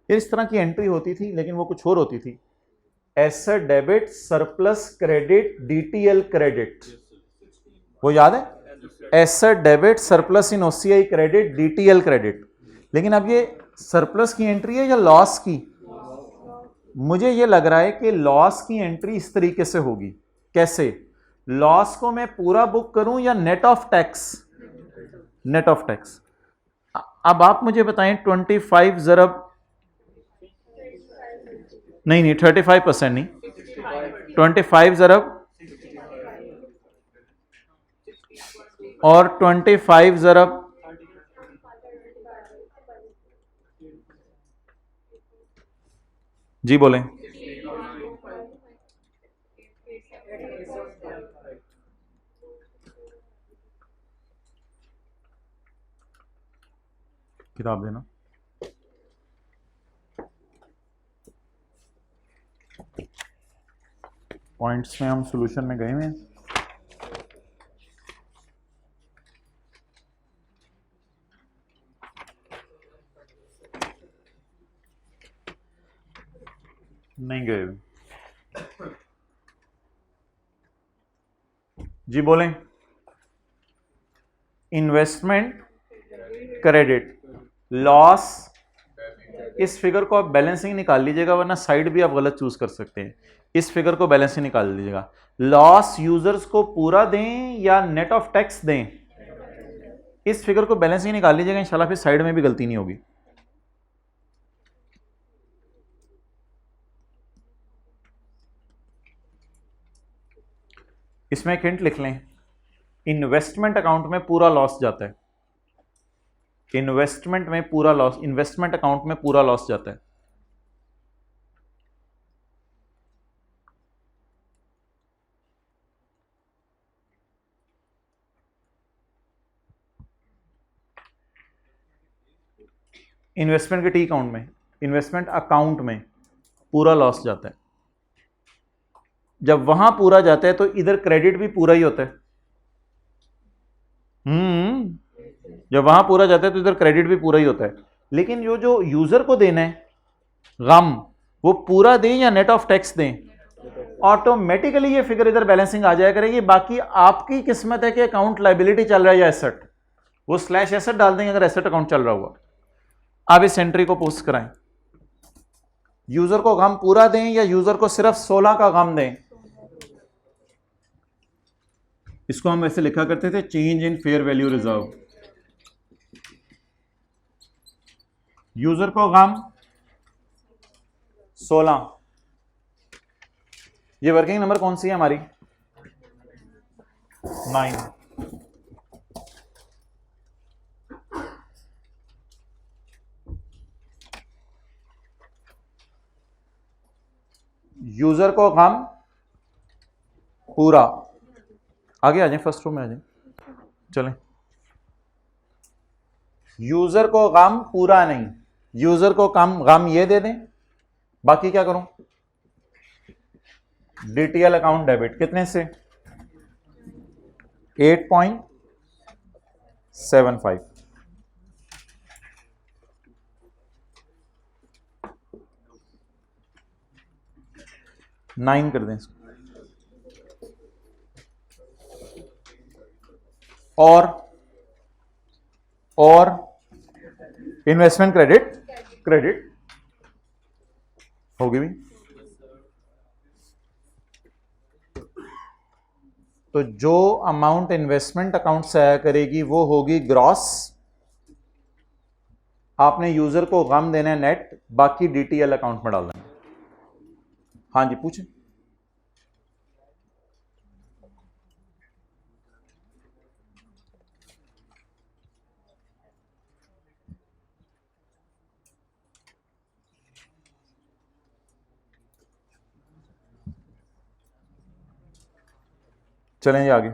इस तरह की एंट्री होती थी लेकिन वो कुछ और होती थी। Asset debit surplus credit DTL credit, वो याद है? एसेट डेबिट सरप्लस इन ओसीआई क्रेडिट डीटीएल क्रेडिट। लेकिन अब ये सरप्लस की एंट्री है या लॉस की? मुझे ये लग रहा है कि लॉस की एंट्री इस तरीके से होगी। कैसे? लॉस को मैं पूरा बुक करूं या net of tax? Net of tax. अब आप मुझे बताएं 25 ज़रब, नहीं 35% नहीं, 25 ज़रब और 25 ज़रब जी बोलें। किताब देना। पॉइंट्स में हम सॉल्यूशन में गए हुए हैं। नहीं गए जी, बोलें। इन्वेस्टमेंट क्रेडिट लॉस, इस फिगर को आप बैलेंसिंग निकाल लीजिएगा, वरना साइड भी आप गलत चूज कर सकते हैं। इस फिगर को बैलेंसिंग निकाल लीजिएगा। लॉस यूजर्स को पूरा दें या नेट ऑफ टैक्स दें? इस फिगर को बैलेंसिंग निकाल लीजिएगा, इंशाल्लाह फिर साइड में भी गलती नहीं होगी। इसमें एक हिंट लिख लें, इन्वेस्टमेंट अकाउंट में पूरा लॉस जाता है। इन्वेस्टमेंट में पूरा लॉस, इन्वेस्टमेंट अकाउंट में पूरा लॉस जाता है। इन्वेस्टमेंट के टी अकाउंट में, इन्वेस्टमेंट अकाउंट में पूरा लॉस जाता है। जब वहां पूरा जाता है तो इधर क्रेडिट भी पूरा ही होता है। जब वहां पूरा जाता है तो इधर क्रेडिट भी पूरा ही होता है। लेकिन जो यूजर को देना है गम, वो पूरा दें या नेट ऑफ टैक्स दें, ऑटोमेटिकली ये फिगर इधर बैलेंसिंग आ जाया करेगी। बाकी आपकी किस्मत है कि अकाउंट लायबिलिटी चल रहा है या एसेट, वो स्लैश एसेट डाल देंगे अगर एसेट अकाउंट चल रहा हुआ। आप इस एंट्री को पोस्ट कराएं। यूजर को गम पूरा दें या यूजर को सिर्फ 16 का गम दें? इसको हम ऐसे लिखा करते थे, change in fair value reserve. User को गम 16 ये वर्किंग नंबर कौन सी है हमारी? 9। यूजर को गम पूरा, आगे आ जाए, फर्स्ट रो में आ जाए, चलें। यूजर को गम पूरा नहीं, यूजर को गम ये दे दें, बाकी क्या करूं? डीटीएल अकाउंट डेबिट कितने से? 8.75। 9 कर दें इसको। और इन्वेस्टमेंट क्रेडिट होगी भी। तो जो अमाउंट इन्वेस्टमेंट अकाउंट से आया करेगी वो होगी ग्रॉस। आपने यूजर को गम देना है नेट, बाकी डीटीएल अकाउंट में डाल देना। हाँ जी पूछें। चलें आगे।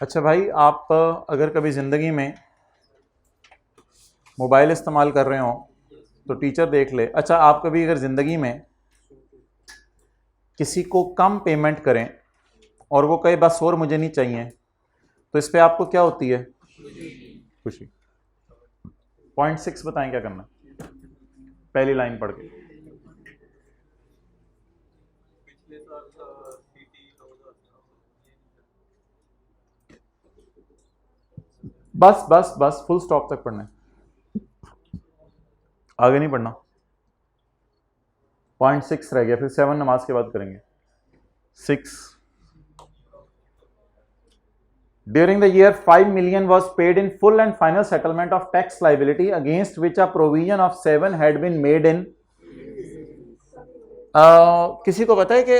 अच्छा भाई, आप अगर कभी ज़िंदगी में मोबाइल इस्तेमाल कर रहे हो तो टीचर देख ले। अच्छा, आप कभी अगर ज़िंदगी में किसी को कम पेमेंट करें और वो कहे बस और मुझे नहीं चाहिए, तो इस पे आपको क्या होती है? खुशी। 0.6 बताएं क्या करना, पहली लाइन पढ़ के। बस बस बस फुल स्टॉप तक पढ़ना है, आगे नहीं पढ़ना। 0.6 रह गया, फिर 7 नमाज के बाद करेंगे। 6 During the year 5 million was paid in full and final settlement of tax liability against which a provision of 7 had been made in किसी को पता है कि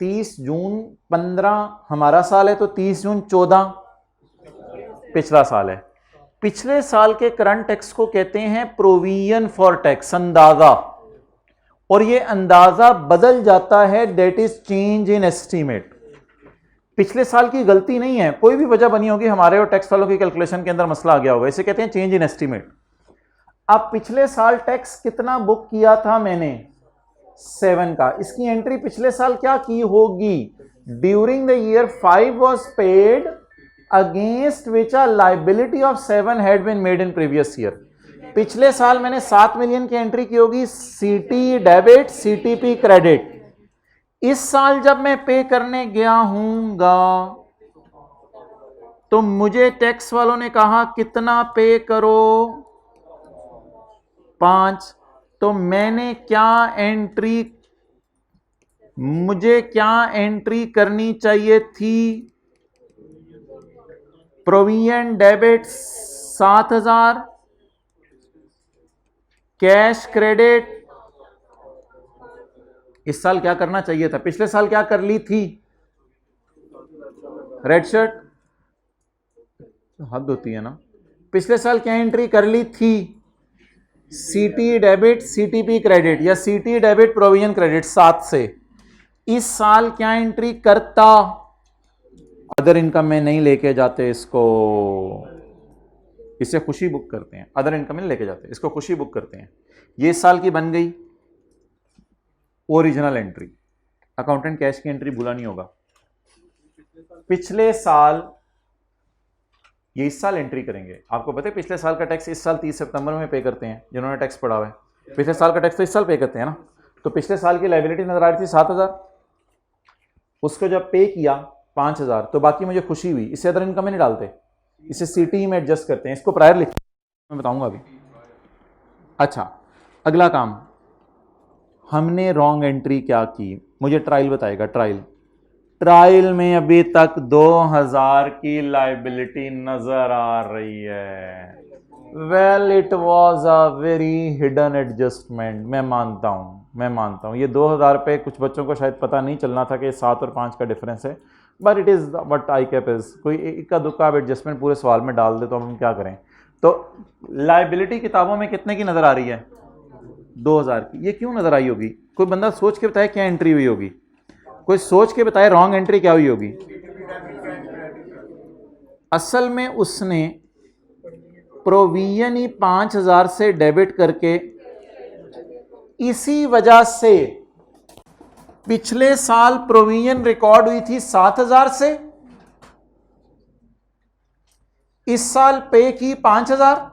30 जून 15 हमारा साल है, तो 30 जून 14 पिछला साल है। पिछले साल के करंट टैक्स को कहते हैं प्रोविजन फॉर टैक्स, अंदाजा। और ये अंदाजा बदल जाता है, that is change in estimate. पिछले साल की गलती नहीं है, कोई भी वजह बनी होगी हमारे और टैक्स वालों की कैलकुलेशन के अंदर मसला आ गया होगा, इसे कहते हैं चेंज इन एस्टीमेट। अब पिछले साल टैक्स कितना बुक किया था मैंने? 7 का। इसकी एंट्री पिछले साल क्या की होगी? During the year 5 was paid against which a liability of 7 had been made in previous year. पिछले साल मैंने 7 मिलियन की एंट्री की होगी, सीटी डेबिट सीटीपी क्रेडिट। इस साल जब मैं पे करने गया हूंगा तो मुझे टैक्स वालों ने कहा कितना पे करो? 5। तो मैंने क्या एंट्री, मुझे क्या एंट्री करनी चाहिए थी? Provision debit 7000, cash credit. इस साल क्या करना चाहिए था? पिछले साल क्या कर ली थी? रेड शर्ट, हद होती है ना। पिछले साल क्या एंट्री कर ली थी? सीटी डेबिट सीटीपी क्रेडिट या सीटी डेबिट प्रोविजन क्रेडिट 7 से। इस साल क्या एंट्री करता? अदर इनकम में नहीं लेके जाते इसको, इसे खुशी बुक करते हैं। अदर इनकम में लेके जाते, इसको खुशी बुक करते हैं। ये इस साल की बन गई ओरिजिनल एंट्री। अकाउंटेंट कैश की एंट्री भूला नहीं होगा। पिछले साल, ये इस साल एंट्री करेंगे। आपको पता है पिछले साल का टैक्स इस साल 30 सितंबर में पे करते हैं, जिन्होंने टैक्स पढ़ा हुआ है। पिछले साल का टैक्स तो इस साल पे करते हैं ना। तो पिछले साल की लायबिलिटी नजर आ रही थी 7000, उसको जब पे किया 5000, तो बाकी मुझे खुशी हुई। इससे अदर इनकम में नहीं डालते, इसे सीटी में एडजस्ट करते हैं। इसको प्रायर लिख, मैं बताऊंगा अभी। अच्छा, अगला काम, हमने रॉन्ग एंट्री क्या की? मुझे ट्रायल बताएगा। ट्रायल ट्रायल में अभी तक 2000 की लाइबिलिटी नजर आ रही है। Well it was a very hidden adjustment. मैं मानता हूं ये 2000 पे कुछ बच्चों को शायद पता नहीं चलना था कि 7 और 5 का डिफरेंस है, but it is what I cap is. कोई इक्का दुक्का एडजस्टमेंट पूरे सवाल में डाल दे तो हम क्या करें। तो लाइबिलिटी किताबों में कितने की नजर आ रही है? 2000 की। ये क्यों नजर आई होगी? कोई बंदा सोच के बताए क्या एंट्री हुई होगी? कोई सोच के बताए रॉन्ग एंट्री क्या हुई होगी? असल में उसने प्रोविजन ही 5000 से डेबिट करके, इसी वजह से पिछले साल प्रोविजन रिकॉर्ड हुई थी 7000 से, इस साल पे की 5000,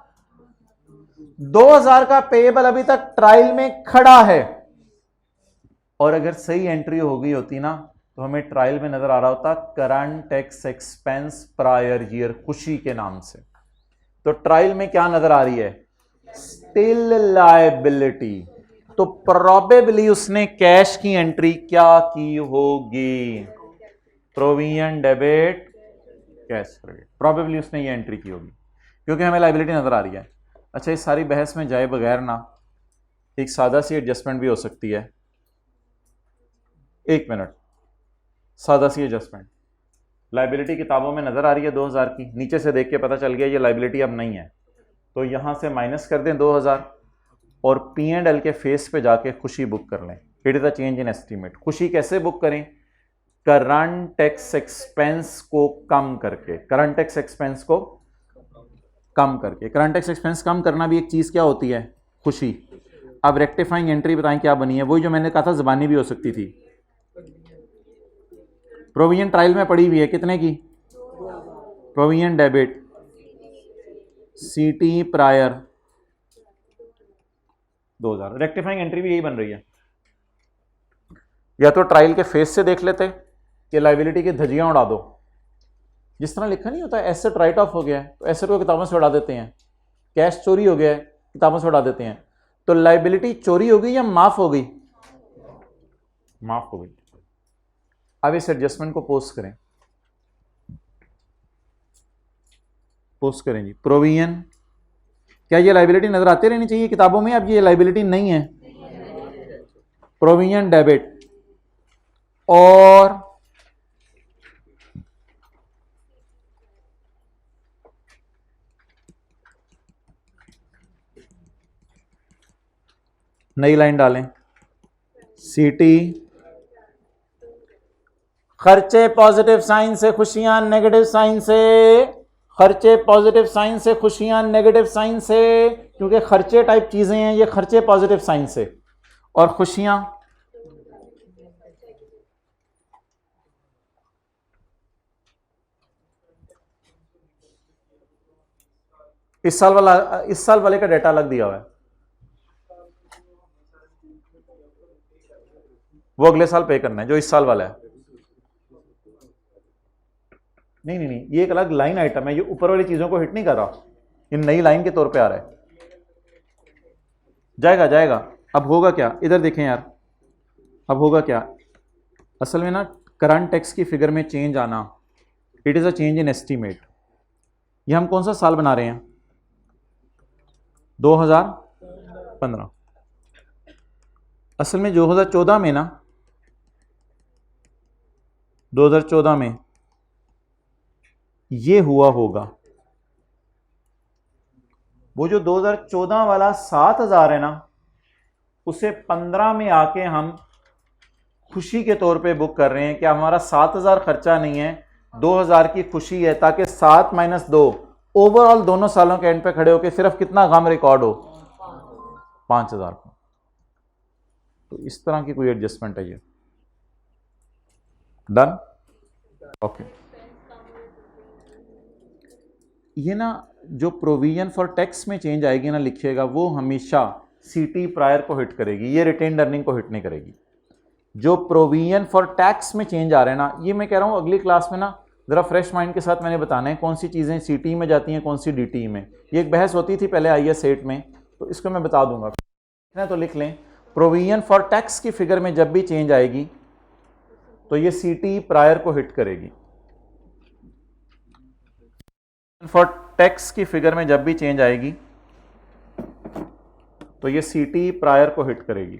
2000 का पेएबल अभी तक ट्रायल में खड़ा है। और अगर सही एंट्री हो गई होती ना तो हमें ट्रायल में नजर आ रहा होता current tax expense prior year खुशी के नाम से। तो ट्रायल में क्या नजर आ रही है? Still liability. तो प्रोबेबली उसने कैश की एंट्री क्या की होगी? Provision debit cash credit. Probably उसने ये एंट्री की होगी क्योंकि हमें लायबिलिटी नजर आ रही है। अच्छा, इस सारी बहस में जाए बगैर ना एक सादा सी एडजस्टमेंट भी हो सकती है। एक मिनट, सादा सी एडजस्टमेंट। लाइबिलिटी किताबों में नजर आ रही है 2000 की, नीचे से देख के पता चल गया ये लाइबिलिटी अब नहीं है, तो यहां से माइनस कर दें 2000 और P&L के फेस पे जाके खुशी बुक कर लें। It is a change in estimate. खुशी कैसे बुक करें? करंट टैक्स एक्सपेंस को कम करके। करंट टैक्स एक्सपेंस को कम करके। करंट टैक्स एक्सपेंस कम करना भी एक चीज क्या होती है? खुशी। अब रेक्टिफाइंग एंट्री बताएं क्या बनी है? वही जो मैंने कहा था जबानी भी हो सकती थी। प्रोविजन ट्रायल में पड़ी हुई है कितने की? प्रोविजन डेबिट सीटी प्रायर 2000। रेक्टिफाइंग एंट्री भी यही बन रही है। या तो ट्रायल के फेस से देख लेते कि लाइबिलिटी की धज्जियां उड़ा दो, जिस तरह लिखा नहीं होता एसेट राइट ऑफ हो गया है तो एसेट को किताबों से उड़ा देते हैं, कैश चोरी हो गया है किताबों से उड़ा देते हैं। तो लाइबिलिटी चोरी हो गई या माफ हो गई? माफ हो गई। अब इस एडजस्टमेंट को पोस्ट करें। पोस्ट करें जी। प्रोविजन, क्या ये लाइबिलिटी नजर आती रहनी चाहिए किताबों में? अब ये लाइबिलिटी नहीं है। प्रोविजन डेबिट और नई लाइन डालें, सीटी खर्चे पॉजिटिव साइन से खुशियां, नेगेटिव साइन से खर्चे, पॉजिटिव साइन से खुशियां, नेगेटिव साइन से, क्योंकि खर्चे टाइप चीजें हैं ये, खर्चे पॉजिटिव साइन से और खुशियां इस साल वाले का डेटा अलग दिया हुआ है, वो अगले साल पे करना है जो इस साल वाला है। नहीं, ये एक अलग लाइन आइटम है, ये ऊपर वाली चीजों को हिट नहीं कर रहा, ये नई लाइन के तौर पे आ रहा है। जाएगा। अब होगा क्या? इधर देखें यार, अब होगा क्या? असल में ना करंट टैक्स की फिगर में चेंज आना, it is a change in estimate. ये हम कौन सा साल बना रहे हैं? 2015। असल में 2014 में ना, 2014 में ये हुआ होगा। वो जो 2014 वाला 7000 है ना, उसे 15 में आके हम खुशी के तौर पे बुक कर रहे हैं कि हमारा 7000 खर्चा नहीं है, 2000 की खुशी है, ताकि 7 - 2 ओवरऑल दोनों सालों के एंड पे खड़े होकर सिर्फ कितना गम रिकॉर्ड हो? 5000 का। तो इस तरह की कोई एडजस्टमेंट है ये। डन? ओके। ये ना जो प्रोविजन फॉर टैक्स में चेंज आएगी ना, लिखिएगा, वो हमेशा सीटी प्रायर को हिट करेगी, ये रिटेन अर्निंग को हिट नहीं करेगी। जो प्रोविजन फॉर टैक्स में चेंज आ रहे हैं ना, ये मैं कह रहा हूँ अगली क्लास में ना जरा फ्रेश माइंड के साथ मैंने बताना है कौन सी चीज़ें सीटी में जाती हैं, कौन सी डीटी में। ये एक बहस होती थी पहले IAS 8 में, तो इसको मैं बता दूंगा। तो लिख लें, प्रोविजन फॉर टैक्स की फिगर में जब भी चेंज आएगी तो ये सीटी प्रायर को हिट करेगी। फॉर टैक्स की फिगर में जब भी चेंज आएगी तो ये सीटी प्रायर को हिट करेगी।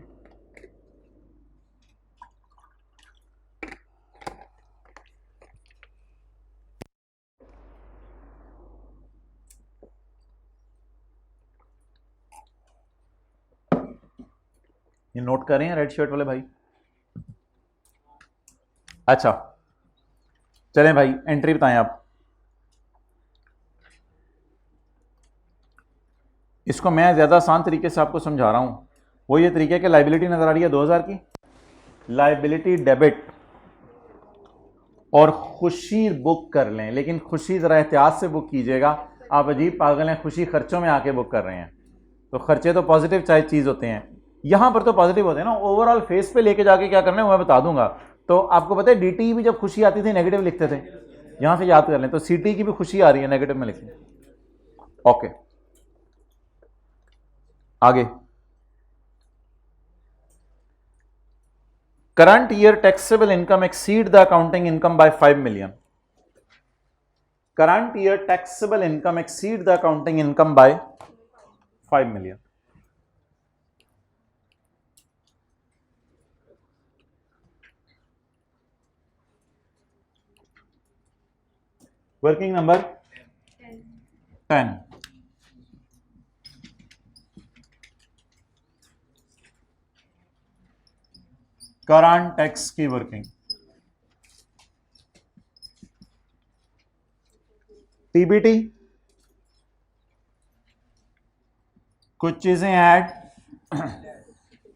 ये नोट कर रहे हैं रेड शर्ट वाले भाई? अच्छा चलें भाई, एंट्री बताएं आप। इसको मैं ज़्यादा आसान तरीके से आपको समझा रहा हूँ। वो ये तरीका है कि लाइबिलिटी नज़र आ रही है 2000 की, लाइबिलिटी डेबिट और खुशी बुक कर लें, लेकिन खुशी ज़रा एहतियात से बुक कीजिएगा। आप अजीब पागल हैं, खुशी खर्चों में आके बुक कर रहे हैं। तो खर्चे तो पॉजिटिव चाहे चीज़ होते हैं, यहाँ पर तो पॉजिटिव होते हैं ना। ओवरऑल फेस पे लेके जाके क्या करना है मैं बता दूंगा। तो आपको पता है डीटी भी जब खुशी आती थी नेगेटिव लिखते थे, यहाँ से याद कर लें। तो सीटी की भी खुशी आ रही है, नेगेटिव में लिखें। ओके आगे, current year taxable income exceed the accounting income by 5 million. Current year taxable income exceed the accounting income by 5 million. Working number 10। Current tax की वर्किंग, टीबीटी, कुछ चीजें ऐड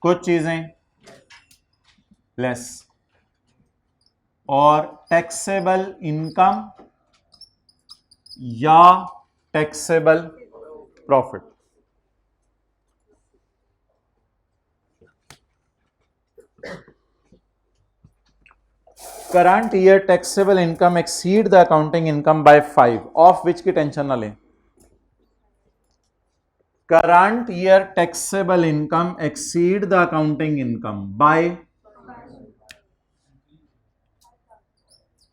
कुछ चीजें लेस, और टैक्सेबल इनकम या taxable profit. Current year taxable income exceed the accounting income by 5, of विच की tension ना लें। Current year taxable income exceed the accounting income bye,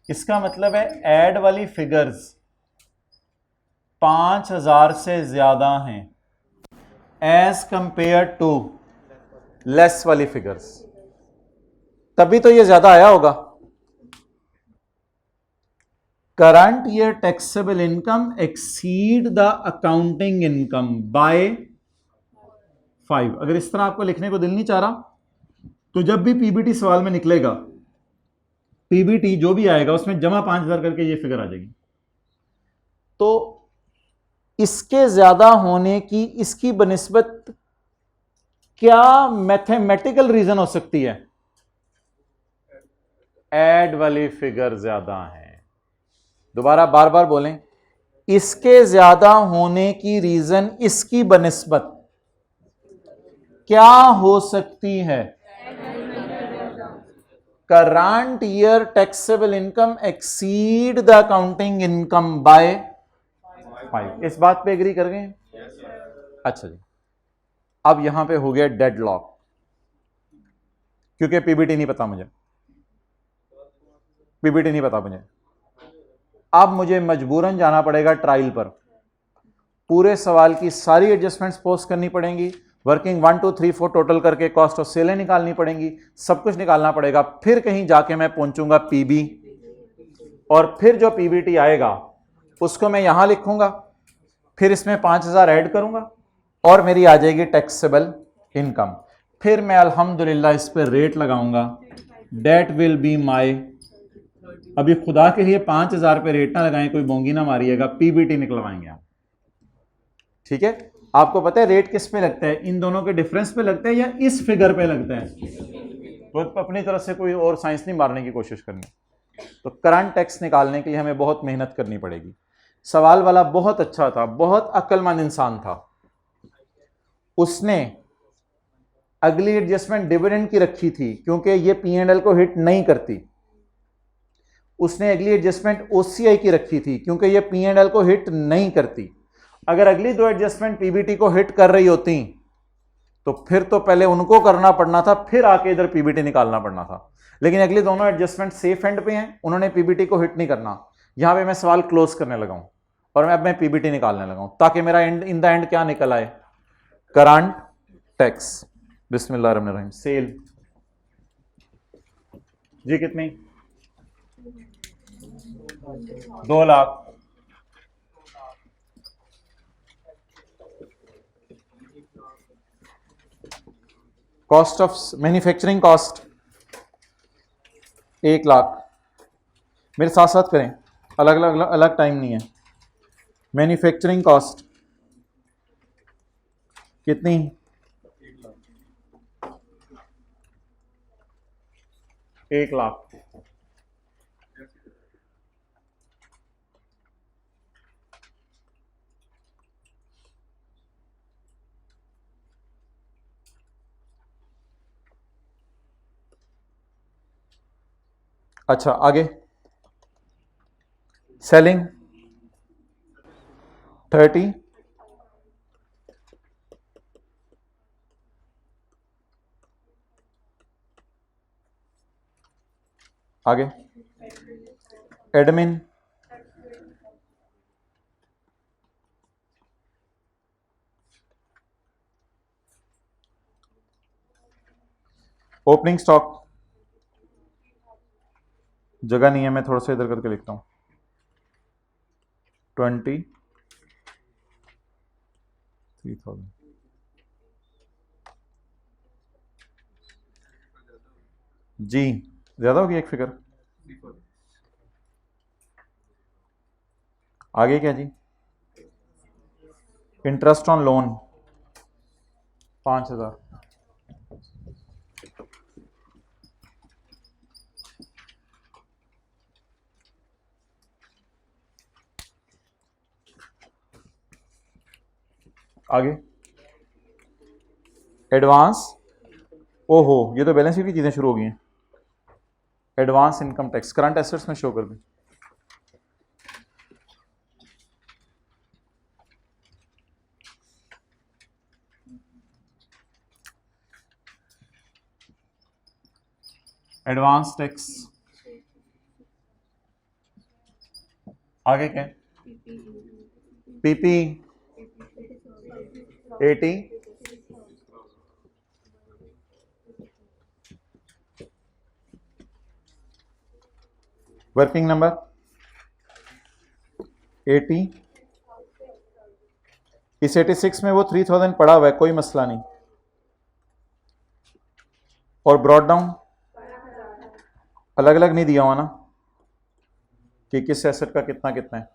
इसका मतलब है ऐड वाली फिगर्स 5000 से ज्यादा हैं एज कंपेयर टू लेस वाली फिगर्स, तभी तो ये ज्यादा आया होगा। Current year taxable income exceed the accounting income by 5। अगर इस तरह आपको लिखने को दिल नहीं चाह रहा तो जब भी पीबीटी सवाल में निकलेगा, पीबीटी जो भी आएगा उसमें जमा 5000 करके ये फिगर आ जाएगी। तो इसके ज्यादा होने की इसकी बनिस्बत क्या मैथमेटिकल रीजन हो सकती है? ऐड वाली फिगर ज्यादा है। दोबारा बार बार बोलें, इसके ज्यादा होने की रीजन इसकी बनिस्बत क्या हो सकती है? Current year taxable income exceed the accounting income by 5। इस बात पे एग्री कर गए? अच्छा जी, अब यहां पे हो गया डेडलॉक, क्योंकि पीबीटी नहीं पता मुझे, पीबीटी नहीं पता मुझे। अब मुझे मजबूरन जाना पड़ेगा ट्रायल पर, पूरे सवाल की सारी एडजस्टमेंट्स पोस्ट करनी पड़ेंगी, वर्किंग 1 2 3 4 टोटल करके कॉस्ट ऑफ सेलें निकालनी पड़ेंगी, सब कुछ निकालना पड़ेगा। फिर कहीं जाके मैं पहुंचूंगा पीबी, और फिर जो पीबीटी आएगा उसको मैं यहां लिखूंगा, फिर इसमें 5000 ऐड करूंगा और मेरी आ जाएगी टैक्सेबल इनकम। फिर मैं अल्हम्दुलिल्लाह इस पर रेट लगाऊंगा, डेट विल बी माई। अभी खुदा के लिए 5000 पे रेट ना लगाएं, कोई बोंगी ना मारिएगा, पीबीटी निकलवाएंगे आप। ठीक है, आपको पता है रेट किस पे लगता है? इन दोनों के डिफरेंस पे लगता है या इस फिगर पे लगता है? तो अपनी तरफ से कोई और साइंस नहीं मारने की कोशिश करनी। तो करंट टैक्स निकालने के लिए हमें बहुत मेहनत करनी पड़ेगी। सवाल वाला बहुत अच्छा था, बहुत अक्लमंद इंसान था, उसने अगली एडजस्टमेंट डिविडेंड की रखी थी क्योंकि ये पी&एल को हिट नहीं करती। उसने अगली एडजस्टमेंट ओसीआई की रखी थी क्योंकि ये पी&एल को हिट नहीं करती। अगर अगली दो एडजस्टमेंट पीबीटी को हिट कर रही होती तो फिर तो पहले उनको करना पड़ना था, फिर आके इधर पीबीटी निकालना पड़ना था। लेकिन अगले दोनों एडजस्टमेंट सेफ एंड पे हैं, उन्होंने पीबीटी को हिट नहीं करना। यहां पे मैं सवाल क्लोज करने लगा हूं और मैं पीबीटी निकालने लगा हूं, ताकि मेरा एंड इन द एंड क्या निकल आए, करंट टैक्स। बिस्मिल्लाहिर्रहमानिर्रहीम। सेल जी कितनी, 2 lakh. Cost of manufacturing cost 1 lakh. मेरे साथ साथ करें, अलग अलग अलग टाइम नहीं है। मैन्युफैक्चरिंग कॉस्ट कितनी, 1 लाख। अच्छा आगे, सेलिंग 30, आगे एडमिन ओपनिंग स्टॉक, जगह नहीं है, मैं थोड़ा सा इधर करके लिखता हूं, 23,000। जी ज्यादा होगी एक फिगर। आगे क्या जी, इंटरेस्ट ऑन लोन 5,000। आगे एडवांस, ओहो ये तो बैलेंस शीट की चीजें शुरू हो गई हैं। Advance income tax current assets में शो कर दें। एडवांस टैक्स, आगे क्या, पीपी 80, वर्किंग नंबर 80। इस 86 में वो 3,000 पड़ा हुआ है, कोई मसला नहीं। और ब्रॉड डाउन अलग अलग नहीं दिया हुआ ना कि किस एसेट का कितना कितना है।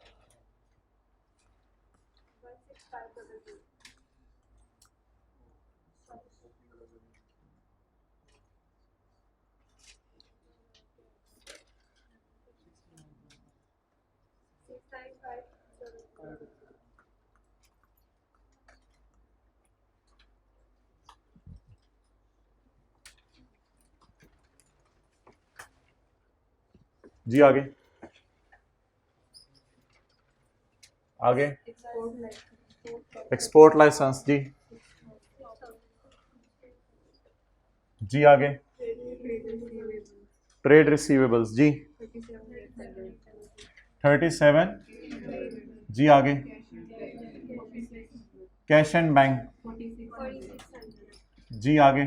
जी आगे, आगे एक्सपोर्ट लाइसेंस जी, जी आगे ट्रेड रिसीवेबल्स जी 37, जी आगे कैश एंड बैंक, जी आगे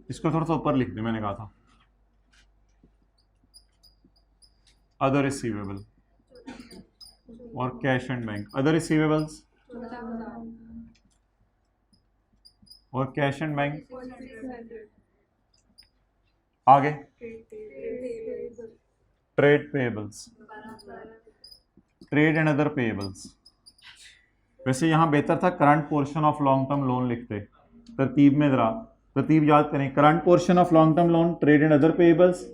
इसको थोड़ा सा ऊपर लिख दे, मैंने कहा था अदर रिसीवेबल और cash and bank. Other receivables और कैश एंड बैंक, आगे trade payables, trade and other payables. वैसे यहां बेहतर था current portion of long term loan लिखते, तरतीब में जरा तरतीब याद करें। Current portion of long term loan, trade and other payables,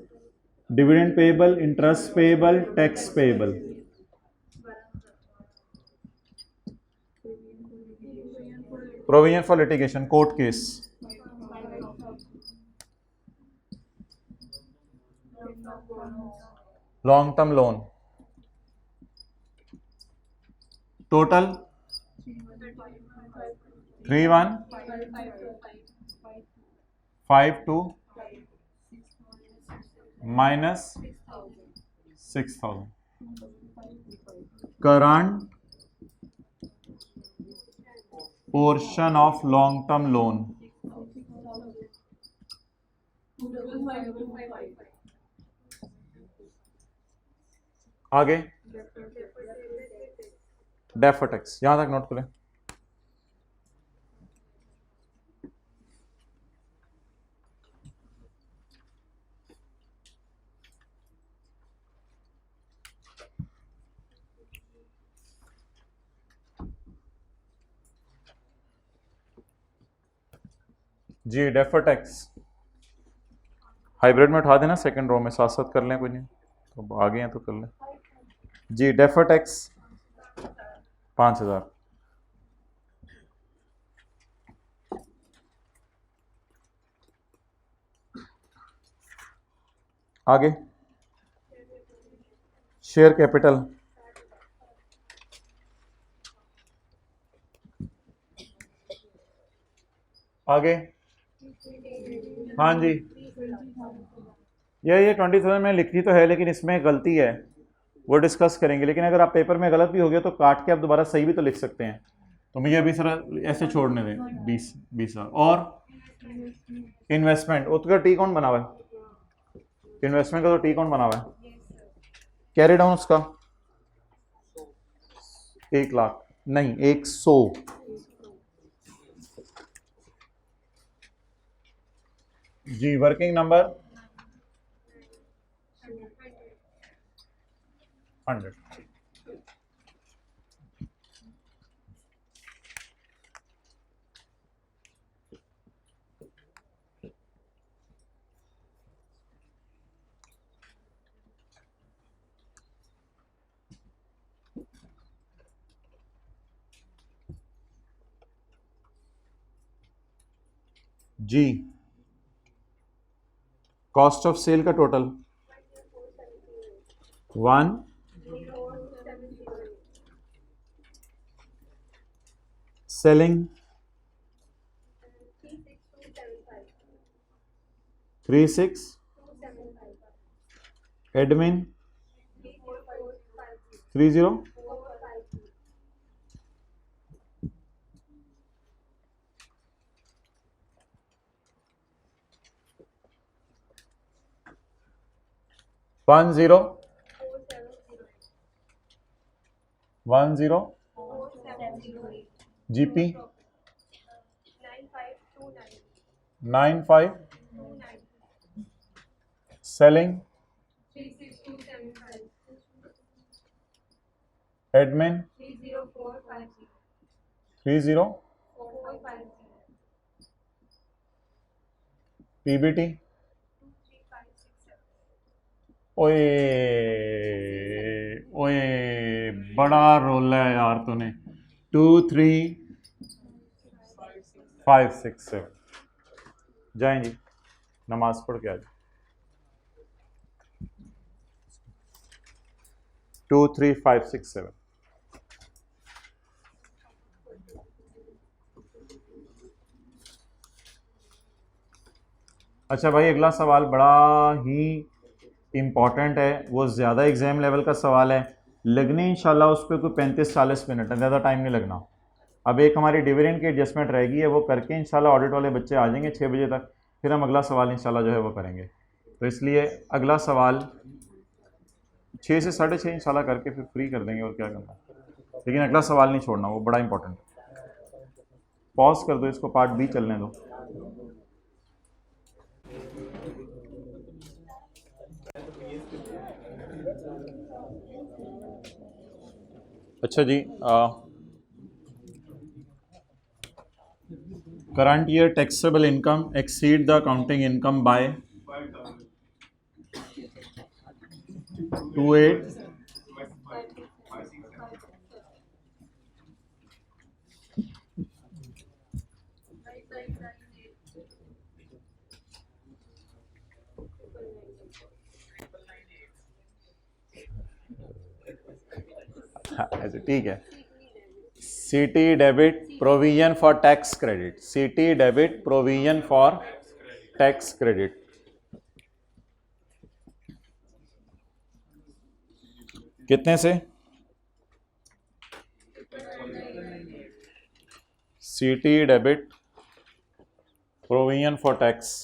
dividend payable, interest payable, tax payable. Provision for litigation, court case, long term loan, total 3152 minus 6000. Current portion of long term loan. आगे defer tax, यहां तक note करें। जी defer tax hybrid में उठा देना, second row में साथ साथ कर लें, कोई नहीं तो आगे हैं तो कर लें। जी डेफर टैक्स 5000। आगे शेयर कैपिटल, आगे हाँ जी ये 20,000 में लिखी तो है, लेकिन इसमें गलती है, वो डिस्कस करेंगे। लेकिन अगर आप पेपर में गलत भी हो गया तो काट के आप दोबारा सही भी तो लिख सकते हैं। तो मुझे अभी सर ऐसे छोड़ने दें 20,000। और इन्वेस्टमेंट उसका टी कौन बना हुआ है? इन्वेस्टमेंट का तो टी कौन बना हुआ है? कैरी डाउन उसका 1 लाख नहीं 100। जी वर्किंग नंबर 100। जी कॉस्ट ऑफ सेल का total 1 selling 36 admin 30 10 GP 95 selling admin 30 PBT ओए ओए बड़ा रोल है यार तूने 2 3 5 6 7 जाएं जी नमाज पढ़ के आ जाए 2 3 5 6 7। अच्छा भाई अगला सवाल बड़ा ही इम्पॉर्टेंट है, वो ज़्यादा एग्जाम लेवल का सवाल है, लगने इंशाल्लाह उस पर कोई 35-40 मिनट है, ज़्यादा टाइम नहीं लगना। अब एक हमारी डिविडेंड की एडजस्टमेंट रहेगी है, वो करके इंशाल्लाह ऑडिट वाले बच्चे आ जाएंगे 6 बजे तक, फिर हम अगला सवाल इंशाल्लाह जो है वो करेंगे। तो इसलिए अगला सवाल 6 से 6:30 इंशाल्लाह करके फिर फ्री कर देंगे, और क्या करना, लेकिन अगला सवाल नहीं छोड़ना, वो बड़ा इंपॉर्टेंट है। पॉज कर दो इसको, पार्ट बी चलने दो। अच्छा जी current year taxable income exceed the accounting income by 28 ऐसे ठीक है। CT debit provision for tax credit, CT debit provision for tax credit. कितने से? CT debit provision for tax,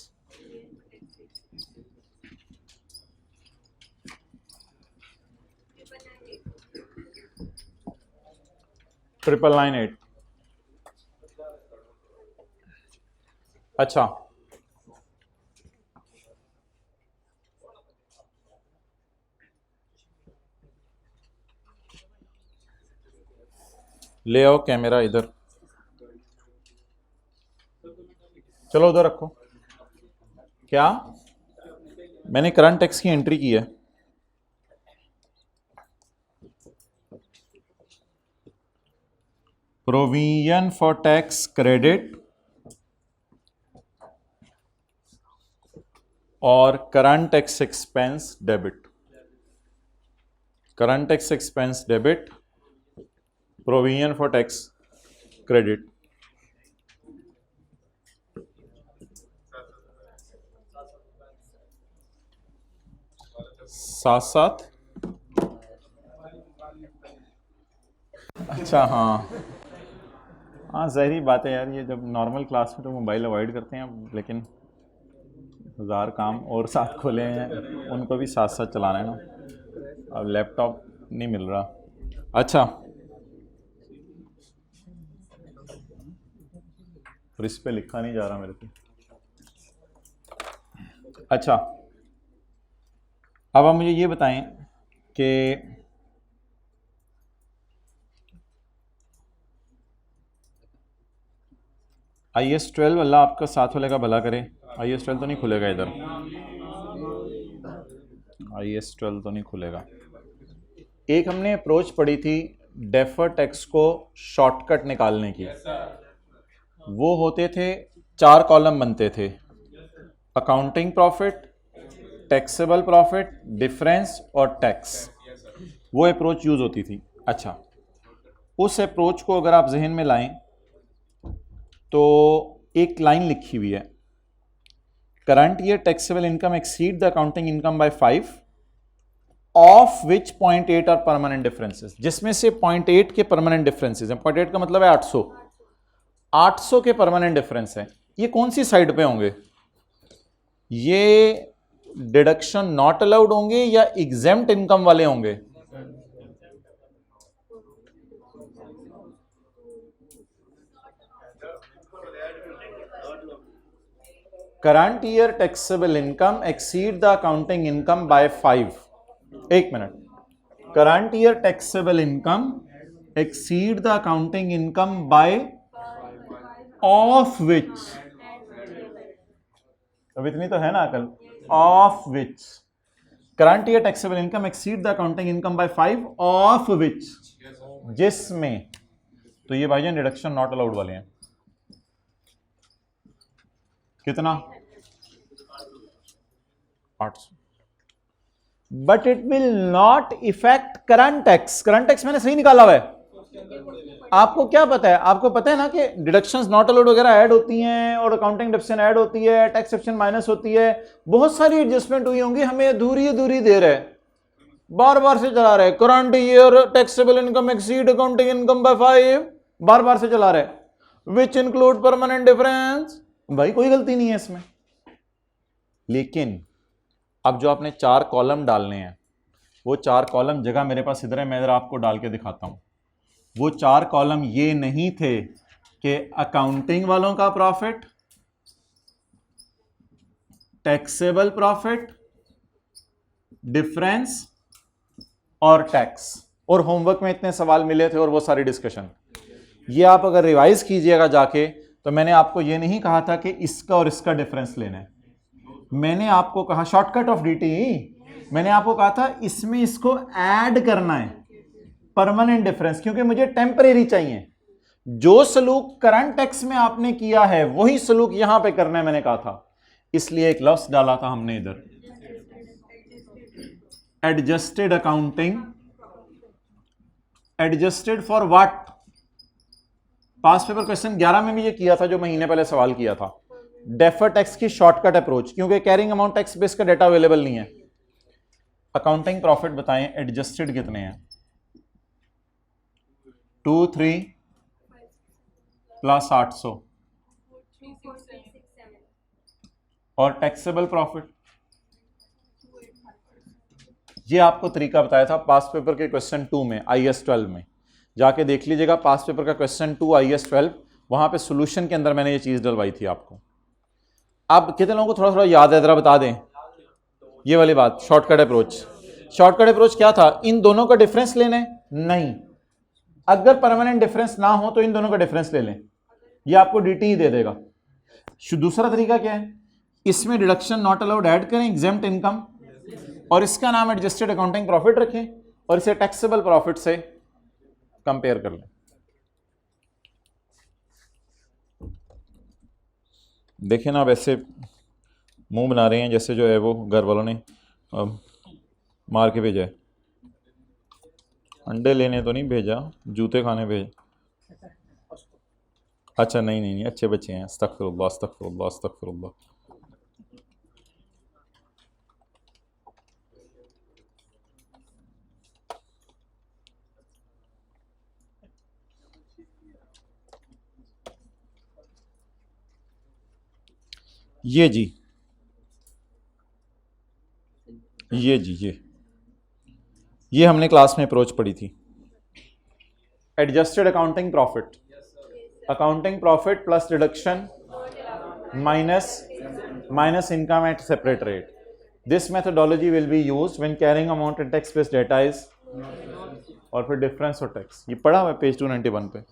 998। अच्छा, ले आओ कैमरा इधर, चलो उधर रखो। क्या? मैंने करंट टैक्स की एंट्री की है। प्रोविजन फॉर टैक्स क्रेडिट और current tax expense debit, current tax expense debit, provision for tax credit. साथ साथ, अच्छा हाँ हाँ, ज़ाहिर बात है यार, ये जब नॉर्मल क्लास में तो मोबाइल अवॉइड करते हैं, लेकिन हज़ार काम और साथ खोले हैं, उनको भी साथ साथ चलाना है ना। अब लैपटॉप नहीं मिल रहा। अच्छा, और इस पे लिखा नहीं जा रहा मेरे को। अच्छा, अब आप मुझे ये बताएं कि IS-12, अल्लाह आपका साथ वाले का भला करे, IS-12 तो नहीं खुलेगा इधर, IS-12 तो नहीं खुलेगा। एक हमने अप्रोच पढ़ी थी डेफर टैक्स को शॉर्टकट निकालने की। वो होते थे, 4 कॉलम बनते थे, accounting profit, taxable profit, difference और टैक्स। वो अप्रोच यूज होती थी। अच्छा, उस अप्रोच को अगर आप जहन में लाएं तो एक लाइन लिखी हुई है, current year taxable income exceed the accounting income by 5 of which 0.8 are permanent differences, जिसमें से 0.8 के परमानेंट डिफरेंसेस हैं। 0.8 का मतलब है 800 के परमानेंट डिफरेंस है। ये कौन सी साइड पे होंगे? ये डिडक्शन नॉट अलाउड होंगे या एग्जेम्प्ट इनकम वाले होंगे? Current year taxable income exceed the accounting income by 5। एक minute, current year taxable income exceed the accounting income bye of which, अब इतनी तो है ना अकल, of which current year taxable income exceed the accounting income by 5 of विच, जिसमें, तो ये भाईजान डिडक्शन नॉट अलाउड वाले हैं। कितना? 800। But it will not effect current tax. Current tax मैंने सही निकाला हुआ है। आपको क्या पता है? आपको पता है ना कि डिडक्शंस नॉट अलाउड वगैरह ऐड होती हैं और अकाउंटिंग डिडक्शन ऐड होती है, टैक्स एक्सेप्शन माइनस होती है, बहुत सारी एडजस्टमेंट हुई होंगी। हमें अधूरी दे रहे, बार बार से चला रहे, current year taxable income exceed accounting income by 5, बार बार से चला रहे, विच इंक्लूड परमानेंट डिफरेंस। भाई कोई गलती नहीं है इसमें, लेकिन अब जो आपने 4 कॉलम डालने हैं, वो 4 कॉलम जगह मेरे पास इधर है, मैं इधर आपको डाल के दिखाता हूं। वो 4 कॉलम ये नहीं थे कि अकाउंटिंग वालों का प्रॉफिट, टैक्सेबल प्रॉफिट, डिफरेंस और टैक्स। और होमवर्क में इतने सवाल मिले थे और वो सारी डिस्कशन, ये आप अगर रिवाइज कीजिएगा जाके, तो मैंने आपको ये नहीं कहा था कि इसका और इसका डिफरेंस लेना है। मैंने आपको कहा शॉर्टकट ऑफ डीटी, मैंने आपको कहा था इसमें इसको ऐड करना है, परमानेंट डिफरेंस, क्योंकि मुझे टेम्परेरी चाहिए। जो सलूक करंट टैक्स में आपने किया है वही सलूक यहां पे करना है, मैंने कहा था। इसलिए एक लफ्ज डाला था हमने इधर, adjusted accounting. Adjusted for what? Pass paper question 11 में भी ये किया था जो महीने पहले सवाल किया था, डेफर टैक्स की शॉर्टकट अप्रोच, क्योंकि कैरिंग अमाउंट टैक्स बेस का डेटा अवेलेबल नहीं है। अकाउंटिंग प्रॉफिट बताएं एडजस्टेड कितने हैं? 2 3 प्लस 800 और टैक्सेबल प्रॉफिट, ये आपको तरीका बताया था पास पेपर के क्वेश्चन 2 में, IS 12 में जाके देख लीजिएगा। पास पेपर का क्वेश्चन 2 IS 12, वहां पे सॉल्यूशन के अंदर मैंने ये चीज डलवाई थी आपको। अब कितने लोगों को थोड़ा थोड़ा याद है, जरा बता दें ये वाली बात, शॉर्टकट अप्रोच। शॉर्टकट अप्रोच क्या था? इन दोनों का डिफरेंस लेने? नहीं, अगर परमानेंट डिफरेंस ना हो तो इन दोनों का डिफरेंस ले लें, ये आपको DT ही दे देगा। दूसरा तरीका क्या है? इसमें डिडक्शन नॉट अलाउड ऐड करें, एग्जेम्प्ट इनकम, और इसका नाम एडजस्टेड अकाउंटिंग प्रॉफिट रखें और इसे टैक्सेबल प्रॉफिट से कंपेयर कर लें। देखें ना, वैसे मुंह बना रहे हैं जैसे जो है वो घर वालों ने मार के भेजा है। अंडे लेने तो नहीं भेजा, जूते खाने भेजा। अच्छा नहीं नहीं नहीं, अच्छे बच्चे हैं। अस्तगफिरुल्लाह अस्तगफिरुल्लाह अस्तगफिरुल्लाह। ये जी, ये जी, ये हमने क्लास में अप्रोच पढ़ी थी। Adjusted accounting profit, accounting profit plus deduction minus income eight separate rate. This methodology will be used when carrying amount in tax based data is, और फिर डिफरेंस और टैक्स। ये पढ़ा हुआ है पेज 291 पे,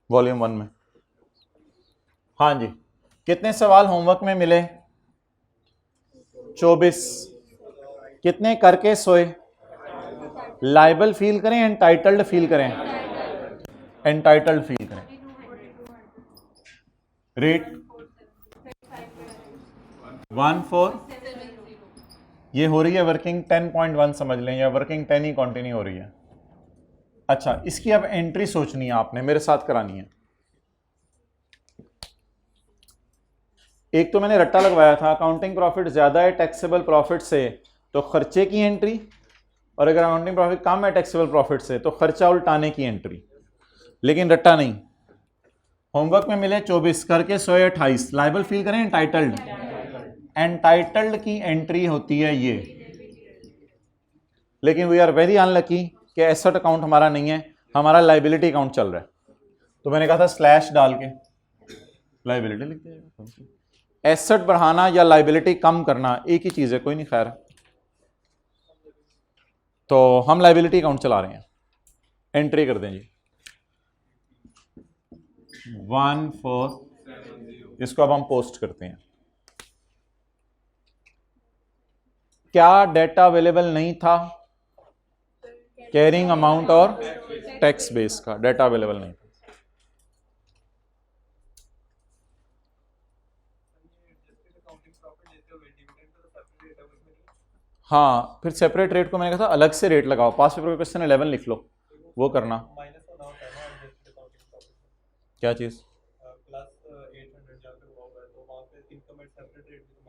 वॉल्यूम 1 में। हाँ जी, कितने सवाल होमवर्क में मिले? 24। कितने करके सोए? लाइबल फील करें, एंटाइटल्ड फील करें? एंटाइटल्ड फील करें। रेट 14, ये हो रही है वर्किंग 10.1 समझ लें, या वर्किंग 10 ही कंटिन्यू हो रही है। अच्छा, इसकी अब एंट्री सोचनी है आपने, मेरे साथ करानी है। एक तो मैंने रट्टा लगवाया था, अकाउंटिंग प्रॉफिट ज्यादा है टैक्सेबल प्रॉफिट से तो खर्चे की एंट्री, और अगर अकाउंटिंग प्रॉफिट कम है टैक्सेबल प्रॉफिट से तो खर्चा उल्टाने की एंट्री। लेकिन रट्टा नहीं। होमवर्क में मिले 24, करके सोए 28, लाइबल फील करें एंटाइटल्ड। एंटाइटल्ड की एंट्री होती है ये, लेकिन वी आर वेरी अनलकी कि एसेट अकाउंट हमारा नहीं है, हमारा लाइबिलिटी अकाउंट चल रहा है। तो मैंने कहा था स्लैश डाल के लाइबिलिटी लिख दिया। एसेट बढ़ाना या लाइबिलिटी कम करना एक ही चीज है, कोई नहीं, खैर। तो हम लाइबिलिटी अकाउंट चला रहे हैं, एंट्री कर दें जी 14। इसको अब हम पोस्ट करते हैं। क्या डेटा अवेलेबल नहीं था? कैरिंग अमाउंट और टैक्स बेस का डेटा अवेलेबल नहीं था। हाँ, फिर सेपरेट रेट को मैंने कहा था अलग से रेट लगाओ। पास पेपर क्वेश्चन 11 लिख लो, वो करना। क्या चीज?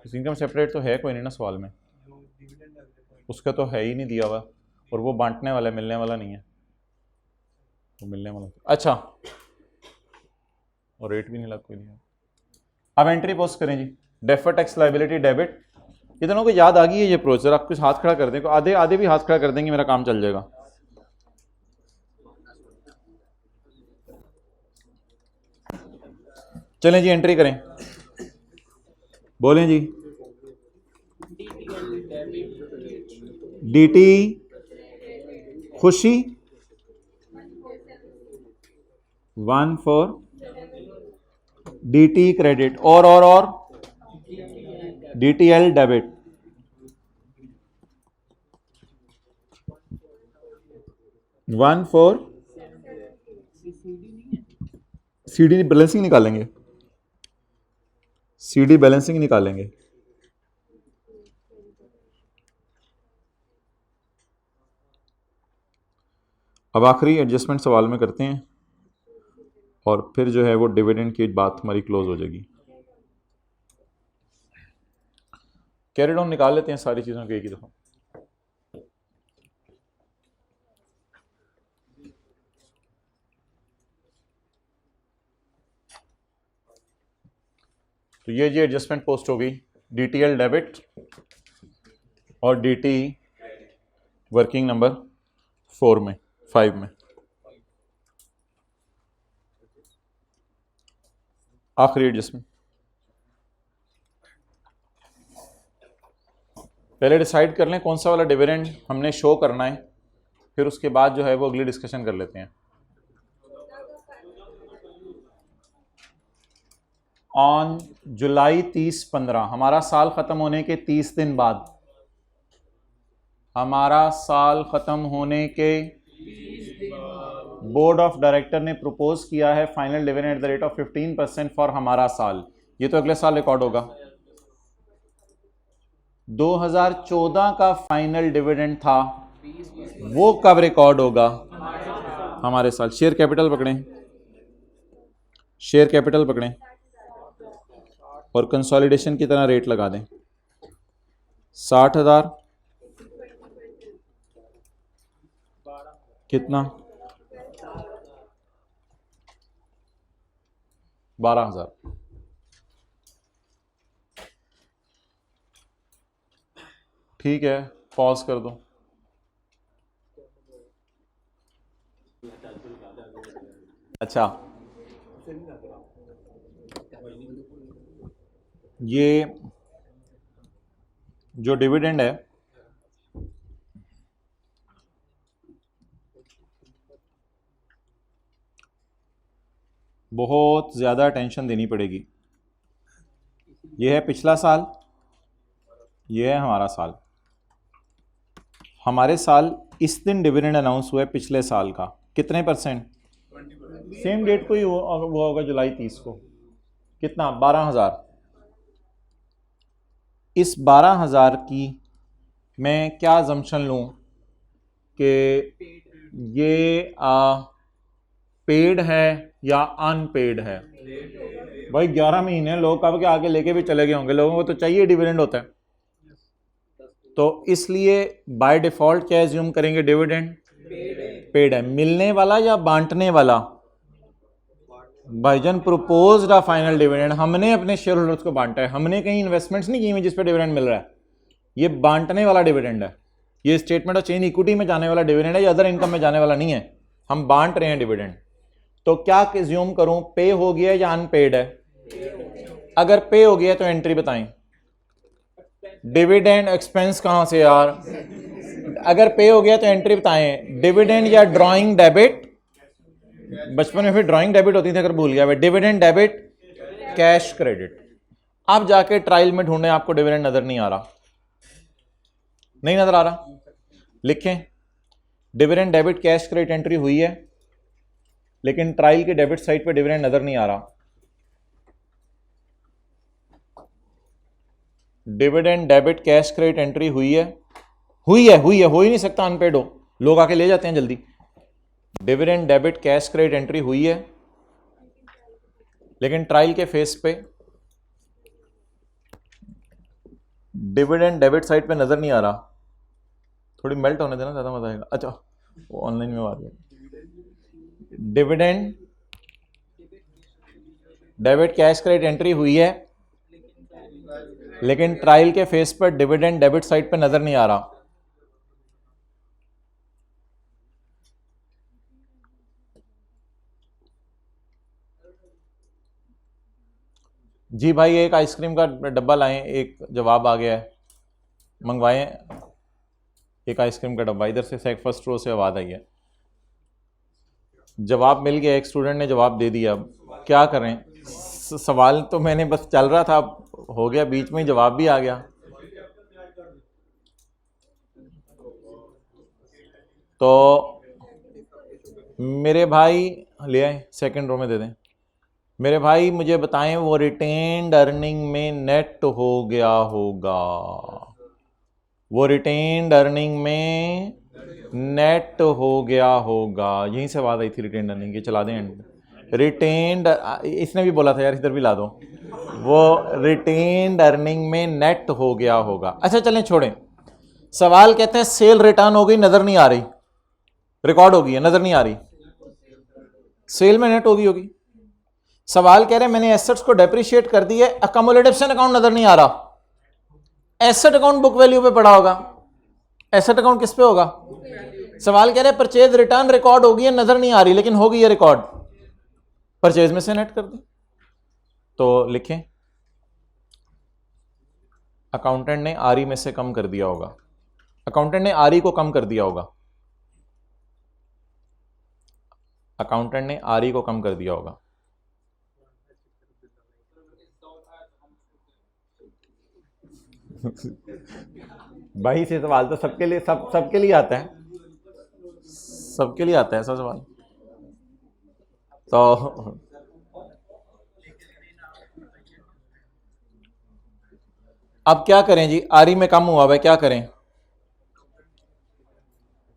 इनकम सेपरेट तो है कोई नहीं ना सवाल में, उसका तो है ही नहीं दिया हुआ, और वो बांटने वाला है, मिलने वाला नहीं है, वो मिलने वाला। अच्छा, और रेट भी नहीं लग कोई नहीं। अब एंट्री पोस्ट करें जी, डेफर टैक्स लाइबिलिटी डेबिट। ये दोनों को याद आ गई है ये प्रोसेस? आप कुछ हाथ खड़ा कर दें, आधे आधे भी हाथ खड़ा कर देंगे, मेरा काम चल जाएगा। चलें जी, एंट्री करें, बोलें जी। DT खुशी 14, DT क्रेडिट, और DTL debit. One four CD balancing निकालेंगे, CD बैलेंसिंग निकालेंगे। अब आखिरी एडजस्टमेंट सवाल में करते हैं, और फिर जो है वो डिविडेंड की बात हमारी क्लोज हो जाएगी। कैरी डाउन निकाल लेते हैं सारी चीज़ों को एक ही दफ़ा। तो ये जी एडजस्टमेंट पोस्ट हो गई, DTL डेबिट और DT वर्किंग नंबर 5 में। आखिरी एडजस्टमेंट पहले डिसाइड कर लें कौन सा वाला डिविडेंड हमने शो करना है, फिर उसके बाद जो है वो अगली डिस्कशन कर लेते हैं। ऑन जुलाई 30-15 हमारा साल ख़त्म होने के 30 दिन बाद, हमारा साल ख़त्म होने के बोर्ड ऑफ डायरेक्टर ने प्रपोज किया है final dividend at the rate of 15% for हमारा साल। ये तो अगले साल रिकॉर्ड होगा। 2014 का फाइनल डिविडेंड था, वो कब रिकॉर्ड होगा? हमारे साल। शेयर कैपिटल पकड़ें, शेयर कैपिटल पकड़ें और कंसोलिडेशन की तरह रेट लगा दें। 60,000 कितना? 12,000। ठीक है, पॉज कर दो। अच्छा, ये जो डिविडेंड है बहुत ज़्यादा अटेंशन देनी पड़ेगी। ये है पिछला साल, ये है हमारा साल। हमारे साल इस दिन डिविडेंड अनाउंस हुआ है पिछले साल का, कितने %? सेम डेट को ही वो होगा, जुलाई 30 को। कितना? 12,000। इस 12,000 की मैं क्या अजम्पशन लूँ कि ये पेड है या अनपेड है? भाई 11 महीने लोग कब के आके लेके भी चले गए होंगे, लोगों को तो चाहिए डिविडेंड होता है। तो इसलिए बाय डिफॉल्ट क्या एज्यूम करेंगे? डिविडेंड पेड है। मिलने वाला या बांटने वाला? भाईजान प्रपोज्ड अ फाइनल डिविडेंड, हमने अपने शेयर होल्डर्स को बांटा है, हमने कहीं इन्वेस्टमेंट्स नहीं की हुई जिस पे डिविडेंड मिल रहा है। ये बांटने वाला डिविडेंड है। ये स्टेटमेंट ऑफ चेंज इक्विटी में जाने वाला डिविडेंड है, या अदर इनकम में जाने वाला नहीं है। हम बांट रहे हैं डिविडेंड। तो क्या एज्यूम करूं, पे हो गया या अनपेड है? अगर पे हो गया तो एंट्री बताएं। डिविडेंड एक्सपेंस कहां से यार? अगर पे हो गया तो एंट्री बताएं, डिविडेंड या ड्राइंग डेबिट? बचपन में फिर ड्राइंग डेबिट होती थी, अगर भूल गया। Dividend debit, cash credit. अब जाके ट्रायल में ढूंढें, आपको डिविडेंड नजर नहीं आ रहा, नहीं नजर आ रहा, लिखें dividend debit cash credit entry हुई है, लेकिन ट्रायल के डेबिट साइड पे डिविडेंड नजर नहीं आ रहा। Dividend debit cash credit entry हुई है, हुई है, हो ही नहीं सकता अनपेड हो, लोग आके ले जाते हैं जल्दी। Dividend debit cash credit entry हुई है, लेकिन ट्रायल के फेस पे डिविडेंड डेबिट साइड पे नजर नहीं आ रहा। थोड़ी मेल्ट होने देना, ज्यादा मजा आएगा। अच्छा, वो ऑनलाइन में बात है। Dividend debit cash credit entry हुई है, लेकिन ट्रायल के फेस पर डिविडेंड डेबिट साइड पे नजर नहीं आ रहा। जी भाई, एक आइसक्रीम का डब्बा लाएं, एक जवाब आ गया है, मंगवाएं एक आइसक्रीम का डब्बा। इधर से फर्स्ट रो से आवाज आई है, जवाब मिल गया, एक स्टूडेंट ने जवाब दे दिया। क्या करें? सवाल तो मैंने बस चल रहा था, हो गया बीच में जवाब भी आ गया। तो मेरे भाई ले आए, सेकंड रो में दे दें। मेरे भाई मुझे बताएं, वो रिटेन्ड अर्निंग में नेट हो गया होगा, वो रिटेन्ड अर्निंग में नेट हो गया होगा। यहीं से बात आई थी रिटेन्ड अर्निंग की, चला दें एंड। रिटेन्ड, इसने भी बोला था यार, इधर भी ला दो, वो रिटेन्ड अर्निंग में नेट हो गया होगा। अच्छा चलें छोड़ें, सवाल कहते हैं सेल रिटर्न हो गई, नजर नहीं आ रही, रिकॉर्ड हो गई है, नजर नहीं आ रही, सेल में नेट होगी। सवाल कह रहे हैं मैंने एसेट्स को डेप्रिशिएट कर दिया, अकोमोडेशन अकाउंट नजर नहीं आ रहा, एसेट अकाउंट बुक वैल्यू पे पड़ा होगा, एसेट अकाउंट किस पे होगा? सवाल कह रहे हैं परचेज रिटर्न रिकॉर्ड होगी है, नजर नहीं आ रही, लेकिन होगी है रिकॉर्ड, परचेज में से नेट कर दें। तो लिखें अकाउंटेंट ने आरई में से कम कर दिया होगा, अकाउंटेंट ने आरई को कम कर दिया होगा, अकाउंटेंट ने आरई को कम कर दिया होगा। भाई से सवाल तो सबके लिए सबके लिए आता है, सबके लिए आता है ऐसा सवाल। तो अब क्या करें जी, आरई में कम हुआ है, क्या करें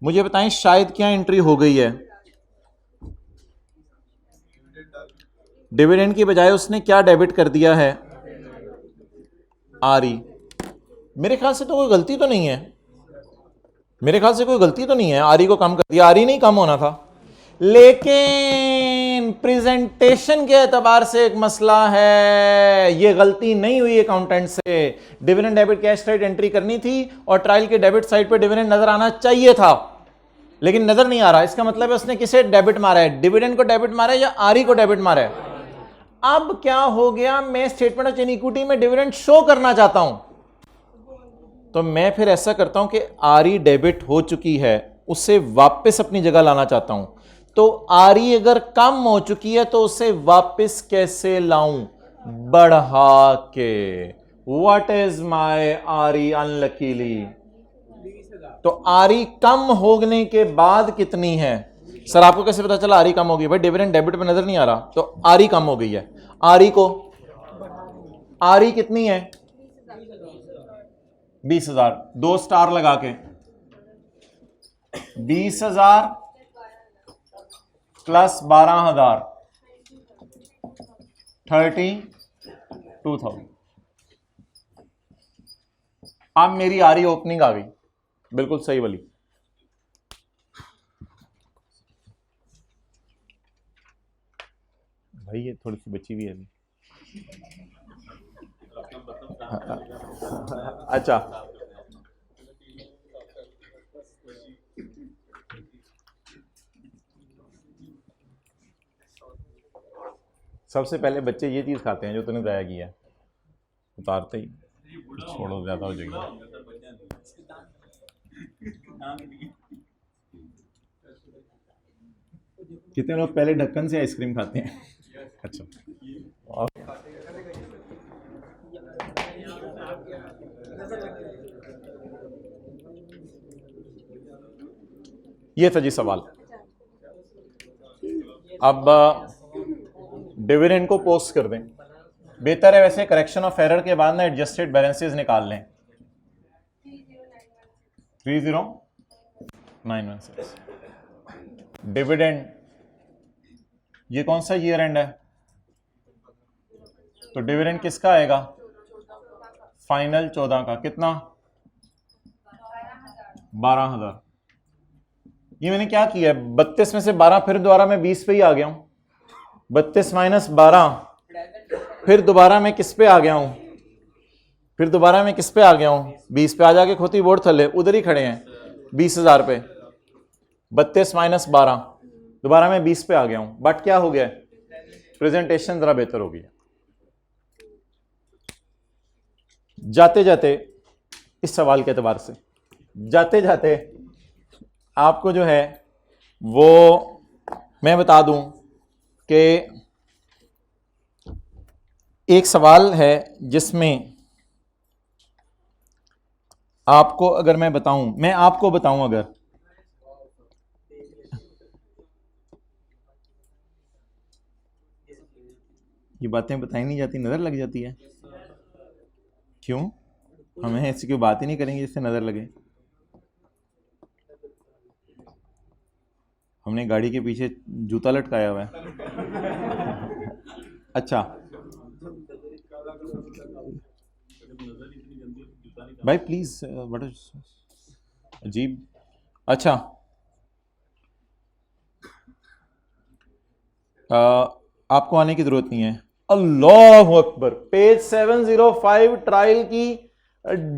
मुझे बताएं, शायद क्या एंट्री हो गई है, डिविडेंड की बजाय उसने क्या डेबिट कर दिया है? आरई। मेरे ख्याल से तो कोई गलती तो नहीं है, मेरे ख्याल से कोई गलती तो नहीं है, आरई को कम कर दिया, आरई नहीं कम होना था, लेकिन प्रेजेंटेशन के एतबार से एक मसला है, ये गलती नहीं हुई अकाउंटेंट से, dividend debit cash credit entry करनी थी और ट्रायल के डेबिट साइड पे डिविडेंड नजर आना चाहिए था, लेकिन नजर नहीं आ रहा। इसका मतलब है उसने किसे डेबिट मारा है, डिविडेंड को डेबिट मारा है या आरई को डेबिट मारा है? अब क्या हो गया, मैं स्टेटमेंट ऑफ इक्विटी में डिविडेंड शो करना चाहता हूं, तो मैं फिर ऐसा करता हूं कि आरई डेबिट हो चुकी है, उसे वापस अपनी जगह लाना चाहता हूं। तो आरई अगर कम हो चुकी है तो उसे वापस कैसे लाऊं? बढ़ा के। What is my RE unluckily? तो आरई कम होने के बाद कितनी है? सर आपको कैसे पता चला आरई कम हो गई? भाई डिविडेंड डेबिट पे नजर नहीं आ रहा, तो आरई कम हो गई है। आरई को, आरई कितनी है? 20,000, 2 स्टार लगा के 20,000 प्लस 12,000 32,000। अब मेरी आरई ओपनिंग आ गई, बिल्कुल सही वाली। भाई ये थोड़ी सी बची हुई है अभी। अच्छा सबसे पहले बच्चे ये चीज खाते हैं जो तूने जाया किया, उतारते ही छोड़ो, ज्यादा हो जाएगी। कितने लोग पहले ढक्कन से आइसक्रीम खाते हैं? अच्छा, ये था जी सवाल। अब डिविडेंड को पोस्ट कर दें, बेहतर है वैसे करेक्शन ऑफ एरर के बाद ना एडजस्टेड बैलेंसेस निकाल लें। 30,916 डिविडेंड, ये कौन सा ईयर एंड है? तो डिविडेंड किसका आएगा? फाइनल 14 का, कितना? 12,000। ये मैंने क्या किया है, 32 में से 12, फिर दोबारा मैं 20 पे ही आ गया हूं। 32 माइनस 12, फिर दोबारा मैं किस पे आ गया हूं? फिर दोबारा मैं किस पे आ गया हूं? 20 पे। आ जाके खोती बोर्ड थले उधर ही खड़े हैं 20,000 पे। 32 माइनस 12, दोबारा मैं 20 पे आ गया हूं। बट क्या हो गया, प्रेजेंटेशन जरा बेहतर हो गई। जाते जाते इस सवाल के एतबार से, जाते जाते आपको जो है वो मैं बता दूं कि एक सवाल है जिसमें आपको अगर मैं बताऊं, मैं आपको बताऊं, अगर ये बातें बताई नहीं जाती, नजर लग जाती है। क्यों? हमें ऐसी कोई बात ही नहीं करेंगे जिससे नजर लगे। हमने गाड़ी के पीछे जूता लटकाया हुआ है। अच्छा भाई प्लीज, बड़ा अजीब। अच्छा आपको आने की जरूरत नहीं है। अल्लाह अकबर, पेज 705 ट्रायल की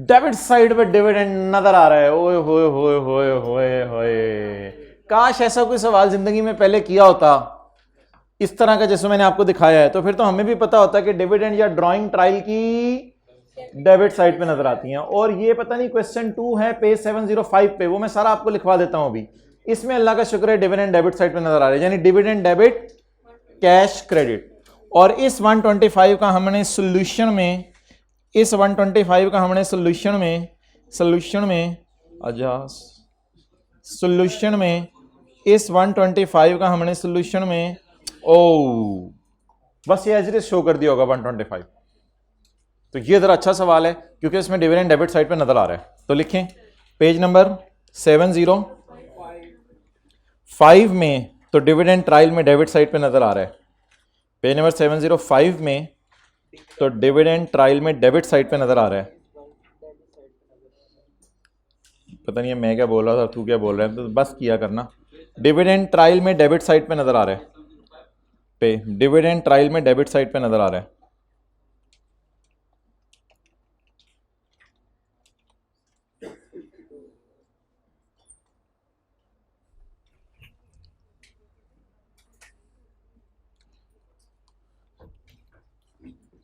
डेबिट साइड पे डिविडेंड नजर आ रहा है। ओए होए होए होए होए होए, काश ऐसा कोई सवाल जिंदगी में पहले किया होता इस तरह का जैसे मैंने आपको दिखाया है, तो फिर तो हमें भी पता होता कि डिविडेंड या ड्राइंग ट्रायल की डेबिट साइड पे नजर आती हैं। और ये पता नहीं क्वेश्चन 2 है पेज 705 पे, वो मैं सारा आपको लिखवा देता हूं अभी। इसमें अल्लाह का शुक्र है डिविडेंड डेबिट साइड पे नजर आ रहा है, यानी डिविडेंड डेबिट कैश क्रेडिट। और इस 125 का हमने सॉल्यूशन में, इस 125 का हमने सॉल्यूशन में इस 125 का हमने सॉल्यूशन में बस ये एज इट इज शो कर दिया होगा 125। तो ये जरा अच्छा सवाल है क्योंकि इसमें डिविडेंड डेबिट साइड पे नजर आ रहा है। तो लिखें पेज नंबर 705 में, तो डिविडेंड ट्रायल में डेबिट साइड पे नजर आ रहा है। पेज नंबर 705 में तो डिविडेंड ट्रायल में डेबिट साइड पे नजर आ रहा है। पता नहीं है मैं क्या बोल रहा था, तू क्या बोल रहा है, तो बस किया करना। डिविडेंड ट्रायल में डेबिट साइड पे नजर आ रहा है, पे डिविडेंड ट्रायल में डेबिट साइड पे नजर आ रहा है।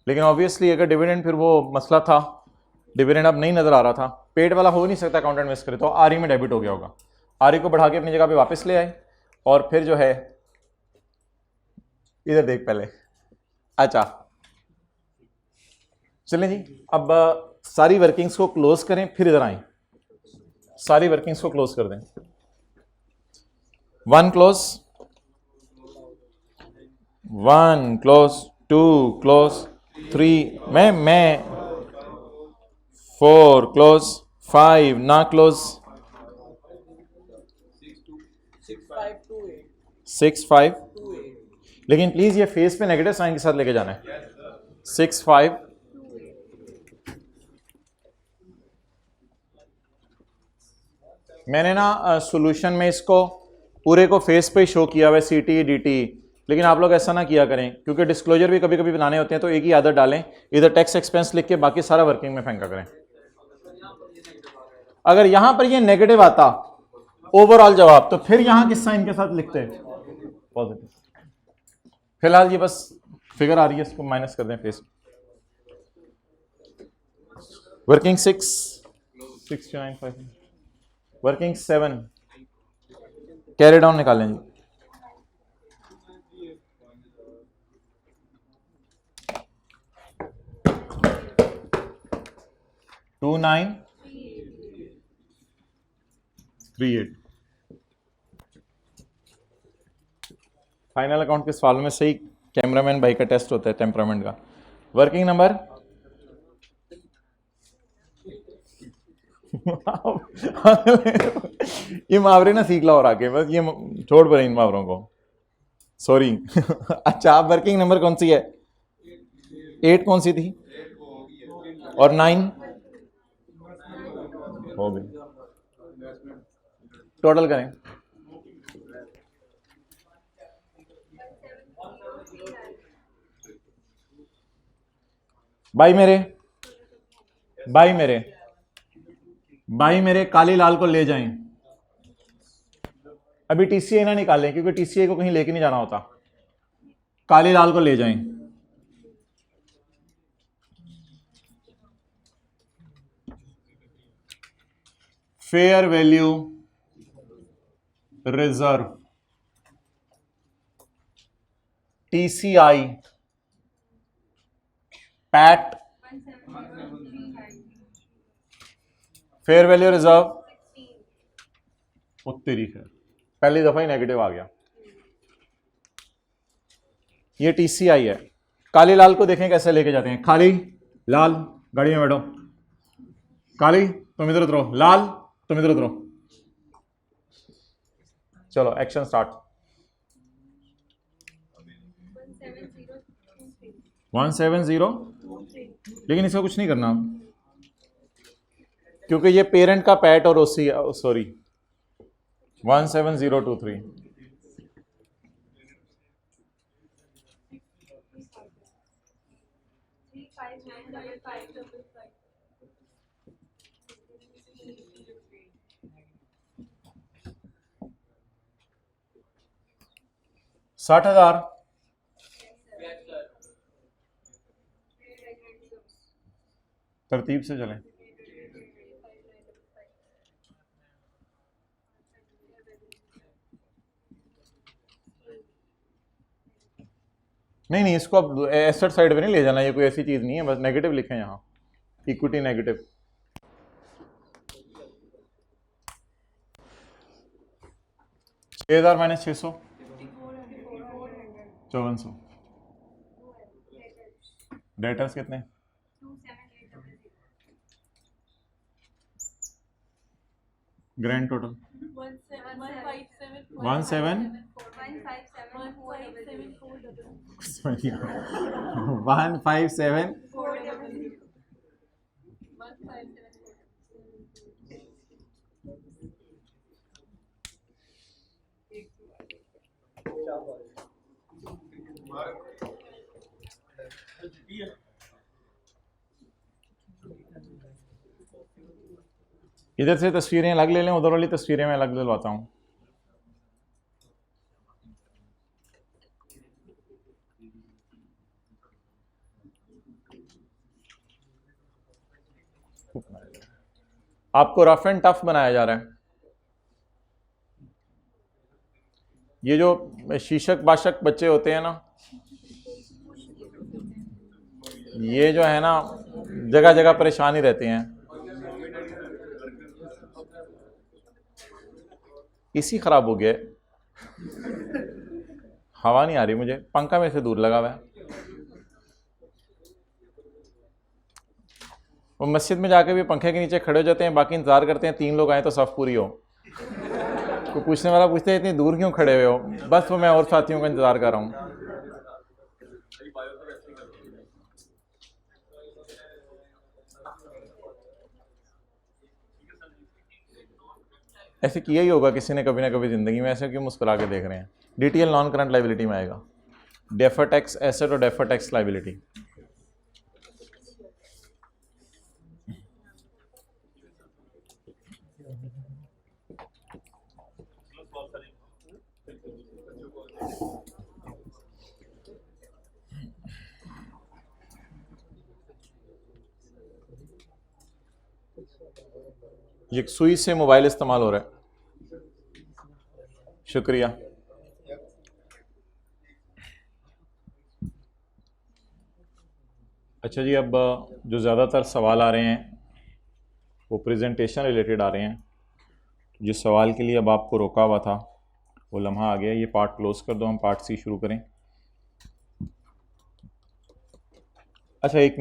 लेकिन ऑब्वियसली अगर डिविडेंड, फिर वो मसला था डिविडेंड अब नहीं नजर आ रहा था, पेड वाला हो नहीं सकता अकाउंटेंट मिस करे, तो आरई में डेबिट हो गया होगा। आरई को बढ़ा के अपनी जगह पे वापस ले आए और फिर जो है इधर देख पहले। अच्छा चलें जी, अब सारी वर्किंग्स को क्लोज करें, फिर इधर आए, सारी वर्किंग्स को क्लोज कर दें। 1 क्लोज, 1 क्लोज, 2 क्लोज, 3 मैं 4 क्लोज, 5 ना क्लोज, 6 5, लेकिन प्लीज ये फेस पे नेगेटिव साइन के साथ लेके जाना है। 6 5, मैंने ना सॉल्यूशन में इसको पूरे को फेस पे शो किया हुआ है CT DT, लेकिन आप लोग ऐसा ना किया करें क्योंकि डिस्क्लोजर भी कभी कभी बनाने होते हैं, तो एक ही आदत डालें, इधर टैक्स एक्सपेंस लिख के बाकी सारा वर्किंग में फेंका करें। अगर यहां पर ये नेगेटिव आता ओवरऑल जवाब, तो फिर यहां किस साइन के साथ लिखते हैं, पॉजिटिव। फिलहाल ये बस फिगर आ रही है, इसको माइनस कर दें face. Working 6 9 5, working 7 carry down निकालें जी। टू 9 3 8। फाइनल अकाउंट के सवालों में सही कैमरामैन भाई का टेस्ट होता है टेम्परामेंट का। वर्किंग नंबर ये मुहावरे ना सीख ला और आके, बस ये छोड़ पड़े इन मुहावरों को, सॉरी। अच्छा आप वर्किंग नंबर कौन सी है, 8 कौन सी थी और 9 हो गई, टोटल करें। भाई मेरे काली लाल को ले जाएं। अभी TCA ना निकालें क्योंकि TCA को कहीं लेके नहीं जाना होता, काली लाल को ले जाएं। Fair value reserve TCI PAT fair value reserve उत्तरी है, पहली दफा ही नेगेटिव आ गया। ये TCI है। काली लाल को देखें कैसे लेके जाते हैं, काली लाल गाड़ी में बैठो, काली तुम इधर उतरो, लाल तुम इधर उतरो। चलो एक्शन स्टार्ट। 17023, लेकिन इसका कुछ नहीं करना क्योंकि ये पेरेंट का पैट और ओसी, सॉरी 17023। $60,000। तरतीब से चलें। नहीं इसको अब एसेट साइड पे नहीं ले जाना, ये कोई ऐसी चीज़ नहीं है, बस नेगेटिव लिखें यहाँ, इक्विटी नेगेटिव। $6,000 माइनस 600, 5400। डेटर्स कितने? 27800। Grand total 157। इधर से तस्वीरें अलग ले लें, उधर वाली तस्वीरें मैं अलग दिलवाता हूँ। आपको रफ एंड टफ बनाया जा रहा है। ये जो शीशक बाशक बच्चे होते हैं ना, ये जो है ना जगह जगह परेशान ही रहते हैं। इसी खराब हो गया, हवा नहीं आ रही मुझे, पंखा में से दूर लगा हुआ है। वो मस्जिद में जाके भी पंखे के नीचे खड़े हो जाते हैं, बाकी इंतजार करते हैं 3 लोग आए तो सफ पूरी हो। कोई पूछने वाला पूछते हैं इतनी दूर क्यों खड़े हुए हो? बस वो मैं और साथियों का इंतजार कर रहा हूँ। ऐसे किया ही होगा किसी ने कभी ना कभी जिंदगी में, ऐसे क्यों मुस्कुरा के देख रहे हैं? डीटीएल नॉन करंट लाइबिलिटी में आएगा, डेफर टैक्स एसेट और डेफर टैक्स लाइबिलिटी। ये सुई से मोबाइल इस्तेमाल हो रहा है, शुक्रिया। अच्छा जी, अब जो ज़्यादातर सवाल आ रहे हैं वो प्रेजेंटेशन रिलेटेड आ रहे हैं। जिस सवाल के लिए अब आपको रोका हुआ था वो लम्हा आ गया, ये पार्ट क्लोज कर दो, हम पार्ट सी शुरू करें। अच्छा, एक मिनट।